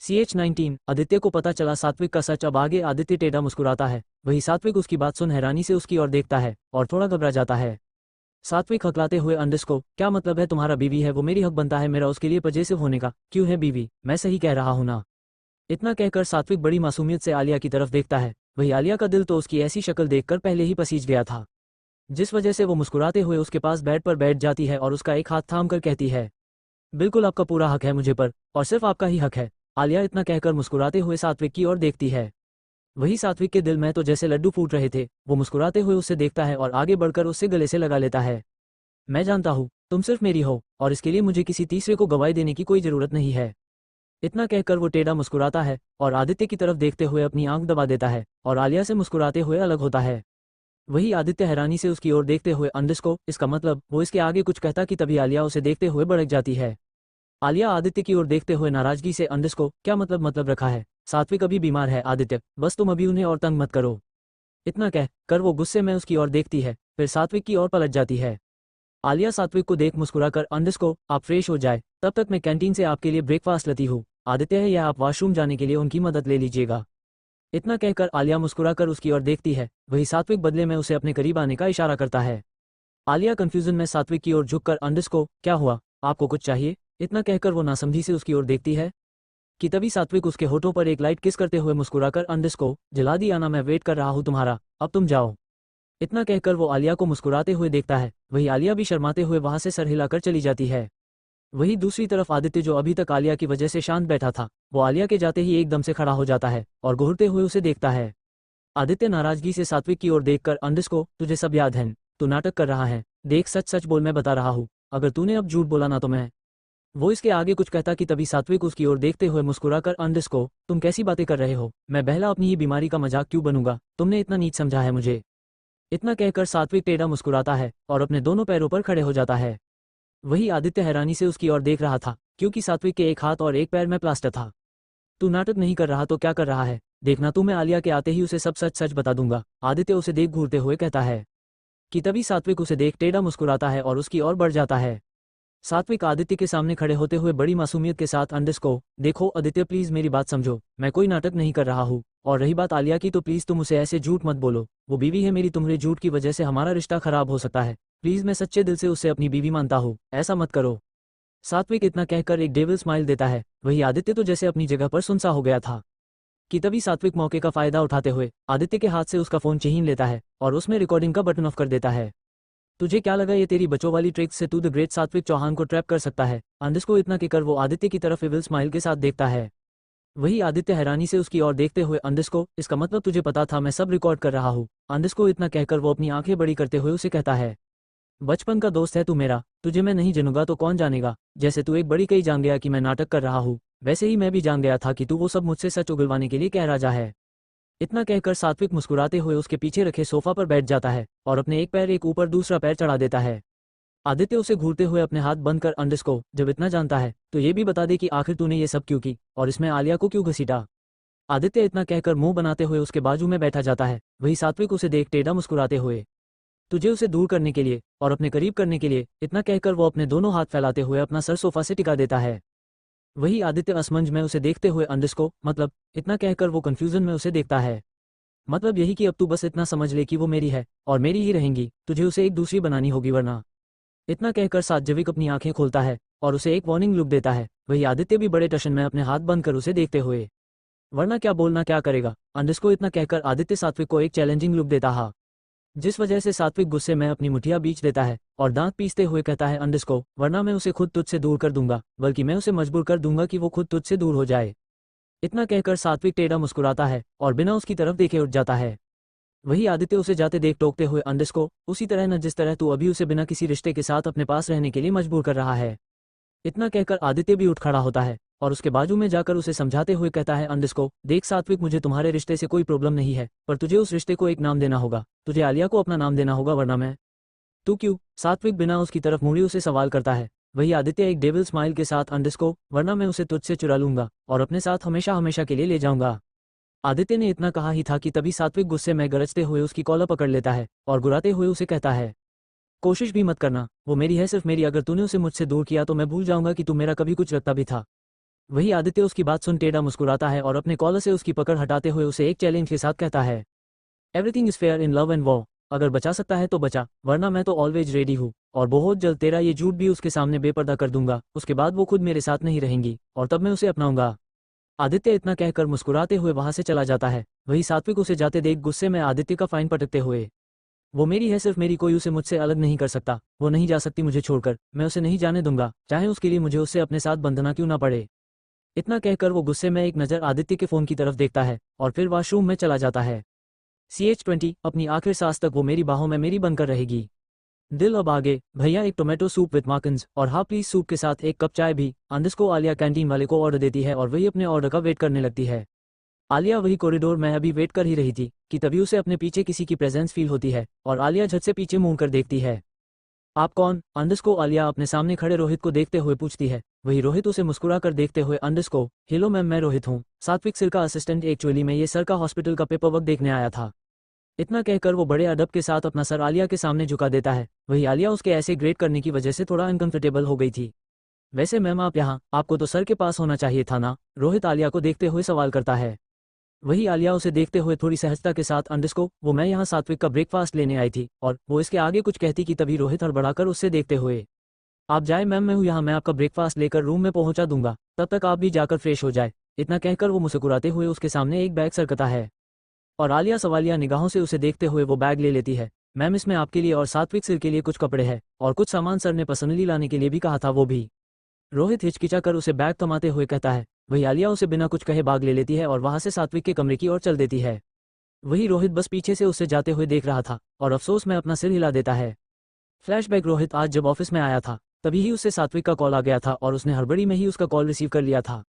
CH-19 आदित्य को पता चला सात्विक का सच। अब आगे आदित्य टेढ़ा मुस्कुराता है। वही सात्विक उसकी बात सुन हैरानी से उसकी ओर देखता है और थोड़ा घबरा जाता है। सात्विक हकलाते हुए, अंडरस्को क्या मतलब है तुम्हारा? बीवी है वो, मेरी हक बनता है मेरा उसके लिए पजेसिव होने का। क्यों है बीवी? मैं सही कह रहा हूं ना? इतना कहकर सात्विक बड़ी मासूमियत से आलिया की तरफ देखता है। वही आलिया का दिल तो उसकी ऐसी शक्ल देखकर पहले ही पसीज गया था, जिस वजह से वो मुस्कुराते हुए उसके पास बेड पर बैठ जाती है और उसका एक हाथ थाम कर कहती है, बिल्कुल आपका पूरा हक है मुझे पर, और सिर्फ आपका ही हक है। आलिया इतना कहकर मुस्कुराते हुए सात्विक की ओर देखती है। वही सात्विक के दिल में तो जैसे लड्डू फूट रहे थे। वो मुस्कुराते हुए उससे देखता है और आगे बढ़कर उससे गले से लगा लेता है। मैं जानता हूँ तुम सिर्फ मेरी हो और इसके लिए मुझे किसी तीसरे को गवाही देने की कोई जरूरत नहीं है। इतना कहकर वो टेढ़ा मुस्कुराता है और आदित्य की तरफ देखते हुए अपनी आंख दबा देता है और आलिया से मुस्कुराते हुए अलग होता है। वही आदित्य हैरानी से उसकी ओर देखते हुए अंडरस्को इसका मतलब वो इसके आगे कुछ कहता कि तभी आलिया उसे देखते हुए भड़क जाती है। आलिया आदित्य की ओर देखते हुए नाराजगी से अंडरस्को क्या मतलब रखा है, सात्विक अभी बीमार है आदित्य, बस तुम अभी उन्हें और तंग मत करो। इतना कह कर वो गुस्से में उसकी ओर देखती है, फिर सात्विक की ओर पलट जाती है। आलिया सात्विक को देख मुस्कुराकर अंडरस्को आप फ्रेश हो जाए, तब तक मैं कैंटीन से आपके लिए ब्रेकफास्ट लाती हूँ। आदित्य है या आप वॉशरूम जाने के लिए उनकी मदद ले लीजिएगा। इतना कहकर आलिया मुस्कुराकर उसकी ओर देखती है। वही सात्विक बदले में उसे अपने करीब आने का इशारा करता है। आलिया कंफ्यूजन में सात्विक की ओर झुककर अंडरस्को क्या हुआ, आपको कुछ चाहिए? इतना कहकर वो नासमझी से उसकी ओर देखती है कि तभी सात्विक उसके होठों पर एक लाइट किस करते हुए मुस्कुराकर अंडरस्को जला दी आना, मैं वेट कर रहा हूँ तुम्हारा, अब तुम जाओ। इतना कहकर वो आलिया को मुस्कुराते हुए देखता है। वही आलिया भी शर्माते हुए वहां से सर हिलाकर चली जाती है। वही दूसरी तरफ आदित्य जो अभी तक आलिया की वजह से शांत बैठा था, वो आलिया के जाते ही एकदम से खड़ा हो जाता है और घूरते हुए उसे देखता है। आदित्य नाराजगी से सात्विक की ओर देखकर अंडरस्को तुझे सब याद है, तू नाटक कर रहा है, देख सच सच बोल, मैं बता रहा हूँ, अगर तूने अब झूठ बोला ना तो मैं। वो इसके आगे कुछ कहता कि तभी सात्विक उसकी ओर देखते हुए मुस्कुराकर अंडरस्को तुम कैसी बातें कर रहे हो, मैं बहला अपनी ही बीमारी का मजाक क्यों बनूंगा, तुमने इतना नीच समझा है मुझे। इतना कहकर सात्विक टेढ़ा मुस्कुराता है और अपने दोनों पैरों पर खड़े हो जाता है। वही आदित्य हैरानी से उसकी ओर देख रहा था क्योंकि सात्विक के एक हाथ और एक पैर में प्लास्टर था। तू नाटक नहीं कर रहा तो क्या कर रहा है, देखना तू, मैं आलिया के आते ही उसे सब सच सच बता दूंगा। आदित्य उसे देख घूरते हुए कहता है कि तभी सात्विक उसे देख टेढ़ा मुस्कुराता है और उसकी ओर बढ़ जाता है। सात्विक आदित्य के सामने खड़े होते हुए बड़ी मासूमियत के साथ अंडरस्को देखो आदित्य प्लीज मेरी बात समझो, मैं कोई नाटक नहीं कर रहा हूँ, और रही बात आलिया की तो प्लीज तुम उसे ऐसे झूठ मत बोलो, वो बीवी है मेरी, तुम्हारे झूठ की वजह से हमारा रिश्ता खराब हो सकता है, प्लीज मैं सच्चे दिल से उससे अपनी बीवी मानता हूँ, ऐसा मत करो। सात्विक इतना कहकर एक डेविल स्माइल देता है। वही आदित्य तो जैसे अपनी जगह पर सुनसा हो गया था कि तभी सात्विक मौके का फायदा उठाते हुए आदित्य के हाथ से उसका फोन छीन लेता है और उसमें रिकॉर्डिंग का बटन ऑफ कर देता है। तुझे क्या लगा ये तेरी बच्चों वाली ट्रिक्स से तू द ग्रेट सात्विक चौहान को ट्रैप कर सकता है? अंडरस्को इतना कहकर वो आदित्य की तरफ एविल स्माइल के साथ देखता है। वही आदित्य हैरानी से उसकी ओर देखते हुए अंडरस्को इसका मतलब तुझे पता था मैं सब रिकॉर्ड कर रहा हूँ? अंडरस्को इतना कहकर वो अपनी आंखें बड़ी करते हुए उसे कहता है बचपन का दोस्त है तू मेरा, तुझे मैं नहीं जानूंगा तो कौन जानेगा, जैसे तू एक बड़ी कई जान गया कि मैं नाटक कर रहा हूँ, वैसे ही मैं भी जान गया था कि तू वो सब मुझसे सच उगलवाने के लिए कह राजा है। इतना कहकर सात्विक मुस्कुराते हुए उसके पीछे रखे सोफा पर बैठ जाता है और अपने एक पैर एक ऊपर दूसरा पैर चढ़ा देता है। आदित्य उसे घूरते हुए अपने हाथ बंद कर अंडरस्को जब इतना जानता है तो ये भी बता दे कि आखिर तूने ये सब क्यों की और इसमें आलिया को क्यों घसीटा। आदित्य इतना कहकर मुंह बनाते हुए उसके बाजू में बैठा जाता है। वही सात्विक उसे देख टेढ़ा मुस्कुराते हुए तुझे उसे दूर करने के लिए और अपने करीब करने के लिए, इतना कहकर वो अपने दोनों हाथ फैलाते हुए अपना सर सोफा से टिका देता है। वही आदित्य असमंज में उसे देखते हुए अंडरस्को मतलब, इतना कहकर वो कंफ्यूजन में उसे देखता है। मतलब यही कि अब तू बस इतना समझ ले कि वो मेरी है और मेरी ही रहेंगी, तुझे उसे एक दूसरी बनानी होगी वरना। इतना कहकर सात्विक अपनी आंखें खोलता है और उसे एक वार्निंग लुक देता है। वही आदित्य भी बड़े टशन में अपने हाथ बंद कर उसे देखते हुए वरना क्या बोलना क्या करेगा। अंडरस्को इतना कहकर आदित्य सात्विक को एक चैलेंजिंग लुक देता है, जिस वजह से सात्विक गुस्से में अपनी मुठिया बीच देता है और दांत पीसते हुए कहता है अंडरस्को वरना मैं उसे खुद तुझसे दूर कर दूंगा, बल्कि मैं उसे मजबूर कर दूंगा कि वो खुद तुझसे दूर हो जाए। इतना कहकर सात्विक टेढ़ा मुस्कुराता है और बिना उसकी तरफ देखे उठ जाता है। वही आदित्य उसे जाते देख टोकते हुए अंडरस्को उसी तरह न जिस तरह तू अभी उसे बिना किसी रिश्ते के साथ अपने पास रहने के लिए मजबूर कर रहा है। इतना कहकर आदित्य भी उठ खड़ा होता है और उसके बाजू में जाकर उसे समझाते हुए कहता है अंडरस्को देख सात्विक, मुझे तुम्हारे रिश्ते से कोई प्रॉब्लम नहीं है, पर तुझे उस रिश्ते को एक नाम देना होगा, तुझे आलिया को अपना नाम देना होगा वरना मैं। तू क्यों? सात्विक बिना उसकी तरफ मुड़ी उसे सवाल करता है। वही आदित्य एक डेविल स्माइल के साथ अंडरस्को वरना मैं उसे तुझसे चुरा लूंगा और अपने साथ हमेशा हमेशा के लिए ले जाऊंगा। आदित्य ने इतना कहा ही था कि तभी सात्विक गुस्से में गरजते हुए उसकी कॉलर पकड़ लेता है और गुराते हुए उसे कहता है कोशिश भी मत करना, वो मेरी है, सिर्फ मेरी, अगर तूने उसे मुझसे दूर किया तो मैं भूल जाऊंगा कि तू मेरा कभी कुछ लगता भी था। वही आदित्य उसकी बात सुन टेढ़ा मुस्कुराता है और अपने कॉलर से उसकी पकड़ हटाते हुए उसे एक चैलेंज के साथ कहता है everything is fair in love and war, अगर बचा सकता है तो बचा, वरना मैं तो ऑलवेज रेडी हूँ और बहुत जल्द तेरा ये झूठ भी उसके सामने बेपर्दा कर दूंगा, उसके बाद वो खुद मेरे साथ नहीं रहेंगी और तब मैं उसे अपनाऊंगा। आदित्य इतना कहकर मुस्कुराते हुए वहां से चला जाता है वही सात्विक उसे जाते देख गुस्से में आदित्य का फाइन पटकते हुए, वो मेरी है, सिर्फ मेरी, कोई उसे मुझसे अलग नहीं कर सकता, वो नहीं जा सकती मुझे छोड़कर, मैं उसे नहीं जाने दूंगा, चाहे उसके लिए मुझे उससे अपने साथ बंधना क्यों ना पड़े। इतना कहकर वो गुस्से में एक नज़र आदित्य के फ़ोन की तरफ देखता है और फिर वॉशरूम में चला जाता है। CH20 अपनी आखिर सांस तक वो मेरी बाहों में मेरी बनकर रहेगी। दिल अब आगे, भैया एक टोमेटो सूप विद मार्कन्स और हाफ प्लीज सूप के साथ एक कप चाय भी। अंडस्को आलिया कैंटीन वाले को ऑर्डर देती है और वही अपने ऑर्डर का वेट करने लगती है। आलिया वही कॉरिडोर में अभी वेट कर ही रही थी कि तभी उसे अपने पीछे किसी की प्रेजेंस फील होती है और आलिया झट से पीछे मुड़ कर देखती है। आप कौन? अंडस्को आलिया अपने सामने खड़े रोहित को देखते हुए पूछती है। वही रोहित उसे मुस्कुरा कर देखते हुए, अंडस्को, हेलो मैम, मैं रोहित हूँ, सात्विक सर का असिस्टेंट, एक्चुअली मैं ये सर का हॉस्पिटल का पेपर वर्क देखने आया था। इतना कहकर वो बड़े अदब के साथ अपना सर आलिया के सामने झुका देता है। वही आलिया उसके ऐसे ग्रेट करने की वजह से थोड़ा अनकंफर्टेबल हो गई थी। वैसे मैम आप यहाँ, आपको तो सर के पास होना चाहिए था ना? रोहित आलिया को देखते हुए सवाल करता है। वही आलिया उसे देखते हुए थोड़ी सहजता के साथ, अंडस्को, वो मैं यहाँ सात्विक का ब्रेकफास्ट लेने आई थी, और वो इसके आगे कुछ कहती कि तभी रोहित हड़बड़ाकर उससे देखते हुए, आप जाए मैम, मैं हूँ यहाँ, मैं आपका ब्रेकफास्ट लेकर रूम में पहुंचा दूंगा, तब तक आप भी जाकर फ्रेश हो जाए। इतना कहकर वो मुस्कुराते हुए उसके सामने एक बैग सरकता है और आलिया सवालिया निगाहों से उसे देखते हुए वो बैग ले लेती है। मैम इसमें आपके लिए और सात्विक सर के लिए कुछ कपड़े हैं और कुछ सामान सर ने पर्सनली लाने के लिए भी कहा था, वो भी। रोहित हिचकिचा कर उसे बैग थमाते हुए कहता है। वही आलिया उसे बिना कुछ कहे बाग ले लेती है और वहां से सात्विक के कमरे की ओर चल देती है। वही रोहित बस पीछे से उससे जाते हुए देख रहा था और अफसोस में अपना सिर हिला देता है। फ्लैशबैक, रोहित आज जब ऑफिस में आया था तभी ही उससे सात्विक का कॉल आ गया था और उसने हड़बड़ी में ही उसका कॉल रिसीव कर लिया था।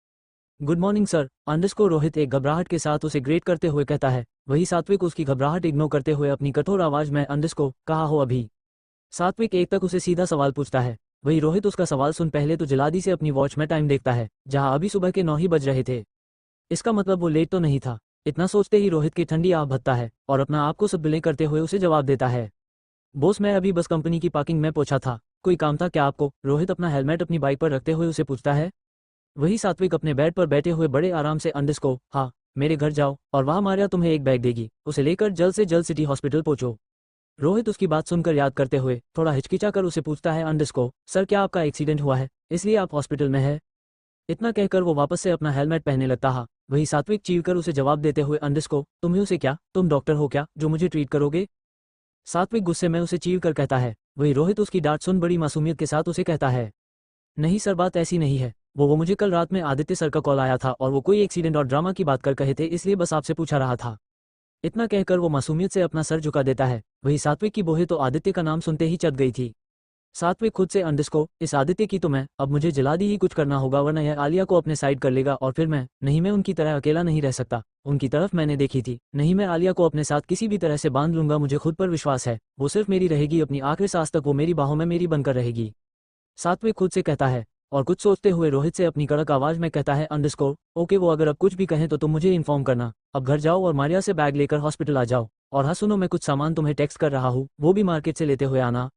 गुड मॉर्निंग सर, अंडस्को, रोहित एक घबराहट के साथ उसे ग्रेट करते हुए कहता है। वही सात्विक उसकी घबराहट इग्नोर करते हुए अपनी कठोर आवाज में, अंडस्को, कहाँ हो अभी? सात्विक एक तक उसे सीधा सवाल पूछता है। वही रोहित उसका सवाल सुन पहले तो जल्दी से अपनी वॉच में टाइम देखता है, जहां अभी सुबह के 9 ही बज रहे थे। इसका मतलब वो लेट तो नहीं था। इतना सोचते ही रोहित की ठंडी आह भरता है और अपना आप को सब बिलें करते हुए उसे जवाब देता है। बोस, मैं अभी बस कंपनी की पार्किंग में पहुंचा था, कोई काम था क्या आपको? रोहित अपना हेलमेट अपनी बाइक पर रखते हुए उसे पूछता है। वही सात्विक अपने बेड पर बैठे हुए बड़े आराम से, अंडस्को, हाँ, मेरे घर जाओ और वहां मारिया तुम्हें एक बैग देगी, उसे लेकर जल्द से जल्द सिटी हॉस्पिटल पहुंचो। रोहित उसकी बात सुनकर याद करते हुए थोड़ा हिचकिचा कर उसे पूछता है, अंडस्को, सर क्या आपका एक्सीडेंट हुआ है इसलिए आप हॉस्पिटल में है? इतना कहकर वो वापस से अपना हेलमेट पहनने लगता है। वही सात्विक चीरकर उसे जवाब देते हुए, अंडस्को, तुम्हें उसे क्या, तुम डॉक्टर हो क्या जो मुझे ट्रीट करोगे? सात्विक गुस्से में उसे चीरकर कहता है। वही रोहित उसकी डांट सुन बड़ी मासूमियत के साथ उसे कहता है, नहीं सर, बात ऐसी नहीं है, वो मुझे कल रात में आदित्य सर का कॉल आया था और वो कोई एक्सीडेंट और ड्रामा की बात कर कहे थे, इसलिए बस आपसे पूछा रहा था। इतना कहकर वो मासूमियत से अपना सर झुका देता है। वही सात्विक की बोहे तो आदित्य का नाम सुनते ही चट गई थी। सात्विक खुद से, अंडस्को, इस आदित्य की तो मैं अब मुझे जल्दी ही कुछ करना होगा वरना यह आलिया को अपने साइड कर लेगा और फिर मैं नहीं, मैं उनकी तरह अकेला नहीं रह सकता, उनकी तरफ मैंने देखी थी, नहीं, मैं आलिया को अपने साथ किसी भी तरह से बांध लूंगा, मुझे खुद पर विश्वास है, वो सिर्फ मेरी रहेगी, अपनी आखिरी सांस तक वो मेरी बाहों में मेरी बनकर रहेगी। सात्विक खुद से कहता है और कुछ सोचते हुए रोहित से अपनी कड़क आवाज में कहता है, अंडरस्कोर, ओके, वो अगर अब कुछ भी कहें तो तुम मुझे इन्फॉर्म करना, अब घर जाओ और मारिया से बैग लेकर हॉस्पिटल आ जाओ, और हाँ सुनो, मैं कुछ सामान तुम्हें टेक्स्ट कर रहा हूँ, वो भी मार्केट से लेते हुए आना।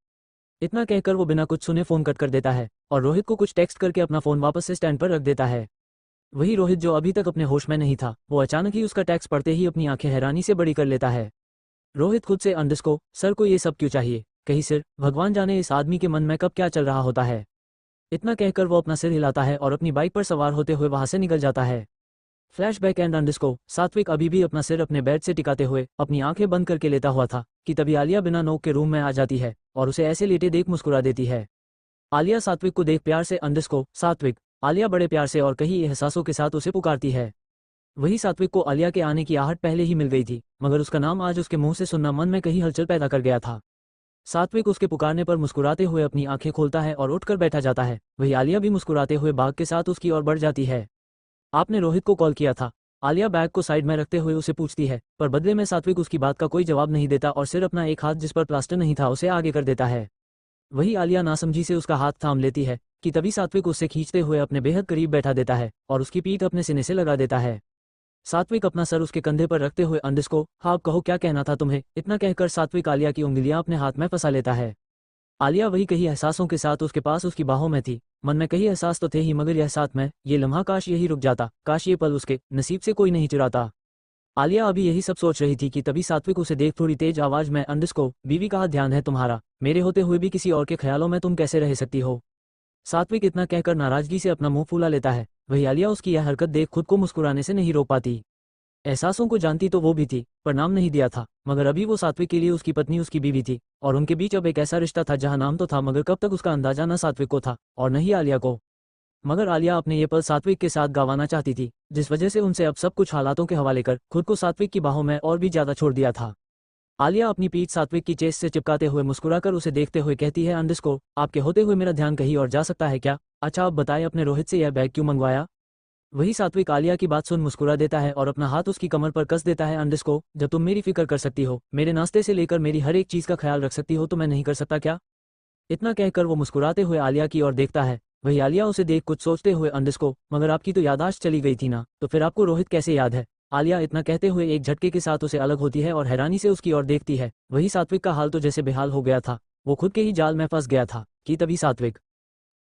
इतना कहकर वो बिना कुछ सुने फोन कट कर देता है और रोहित को कुछ टेक्स्ट करके अपना फोन वापस से स्टैंड पर रख देता है। वही रोहित जो अभी तक अपने होश में नहीं था, वो अचानक ही उसका टेक्स्ट पढ़ते ही अपनी आंखें हैरानी से बड़ी कर लेता है। रोहित खुद से, अंडरस्को, सर को ये सब क्यों चाहिए? कहीं सिर, भगवान जाने इस आदमी के मन में कब क्या चल रहा होता है। इतना कहकर वो अपना सिर हिलाता है और अपनी बाइक पर सवार होते हुए वहां से निकल जाता है। फ्लैशबैक एंड अंडरस्को, सात्विक अभी भी अपना सिर अपने बेड से टिकाते हुए अपनी आंखें बंद करके लेता हुआ था कि तभी आलिया बिना नोक के रूम में आ जाती है और उसे ऐसे लेटे देख मुस्कुरा देती है। आलिया सात्विक को देख प्यार से, अंडरस्को, सात्विक, आलिया बड़े प्यार से और कई एहसासों के साथ उसे पुकारती है। वही सात्विक को आलिया के आने की आहट पहले ही मिल गई थी, मगर उसका नाम आज उसके मुंह से सुनना मन में कहीं हलचल पैदा कर गया था। सात्विक उसके पुकारने पर मुस्कुराते हुए अपनी आंखें खोलता है और उठकर बैठा जाता है। वही आलिया भी मुस्कुराते हुए बाग के साथ उसकी ओर बढ़ जाती है। आपने रोहित को कॉल किया था? आलिया बैग को साइड में रखते हुए उसे पूछती है, पर बदले में सात्विक उसकी बात का कोई जवाब नहीं देता और सिर्फ अपना एक हाथ जिस पर प्लास्टर नहीं था उसे आगे कर देता है। वही आलिया नासमझी से उसका हाथ थाम लेती है कि तभी सात्विक उससे खींचते हुए अपने बेहद करीब बैठा देता है और उसकी पीठ अपने सीने से लगा देता है। सात्विक अपना सर उसके कंधे पर रखते हुए, अंडरस्को, हाँ कहो, क्या कहना था तुम्हें? इतना कहकर सात्विक आलिया की उंगलियां अपने हाथ में फंसा लेता है। आलिया वही कई एहसासों के साथ उसके पास उसकी बाहों में थी। मन में कई एहसास तो थे ही, मगर यह साथ में ये लम्हा काश यही रुक जाता, काश ये पल उसके नसीब से कोई नहीं चुराता। आलिया अभी यही सब सोच रही थी कि तभी सात्विक उसे देख थोड़ी तेज आवाज में, अंडरस्को, बीवी कहाँ ध्यान है तुम्हारा, मेरे होते हुए भी किसी और के ख्यालों में तुम कैसे रह सकती हो? सात्विक इतना कहकर नाराजगी से अपना मुंह फुला लेता है। वही आलिया उसकी यह हरकत देख खुद को मुस्कुराने से नहीं रोक पाती। एहसासों को जानती तो वो भी थी, पर नाम नहीं दिया था। मगर अभी वो सात्विक के लिए उसकी पत्नी उसकी बीवी थी, और उनके बीच अब एक ऐसा रिश्ता था जहां नाम तो था, मगर कब तक उसका अंदाजा न सात्विक को था और न ही आलिया को। मगर आलिया अपने ये पल सात्विक के साथ गंवाना चाहती थी, जिस वजह से उनसे अब सब कुछ हालातों के हवाले कर खुद को सात्विक की बाहों में और भी ज्यादा छोड़ दिया था। आलिया अपनी पीठ सात्विक की चेस्ट से चिपकाते हुए मुस्कुराकर उसे देखते हुए कहती है, अंडरस्कोर, आपके होते हुए मेरा ध्यान कहीं और जा सकता है क्या? अच्छा, अब बताएं, अपने रोहित से यह बैग क्यों मंगवाया? वही सात्विक आलिया की बात सुन मुस्कुरा देता है और अपना हाथ उसकी कमर पर कस देता है। अंडरस्कोर, जब तुम मेरी फिक्र कर सकती हो, मेरे नाश्ते से लेकर मेरी हर एक चीज का ख्याल रख सकती हो, तो मैं नहीं कर सकता क्या? इतना कहकर वो मुस्कुराते हुए आलिया की ओर देखता है। वही आलिया उसे देख कुछ सोचते हुए, अंडरस्कोर, मगर आपकी तो याददाश्त चली गई थी ना, तो फिर आपको रोहित कैसे याद है? आलिया इतना कहते हुए एक झटके के साथ उसे अलग होती है और हैरानी से उसकी ओर देखती है। वही सात्विक का हाल तो जैसे बेहाल हो गया था, वो खुद के ही जाल में फंस गया था कि तभी सात्विक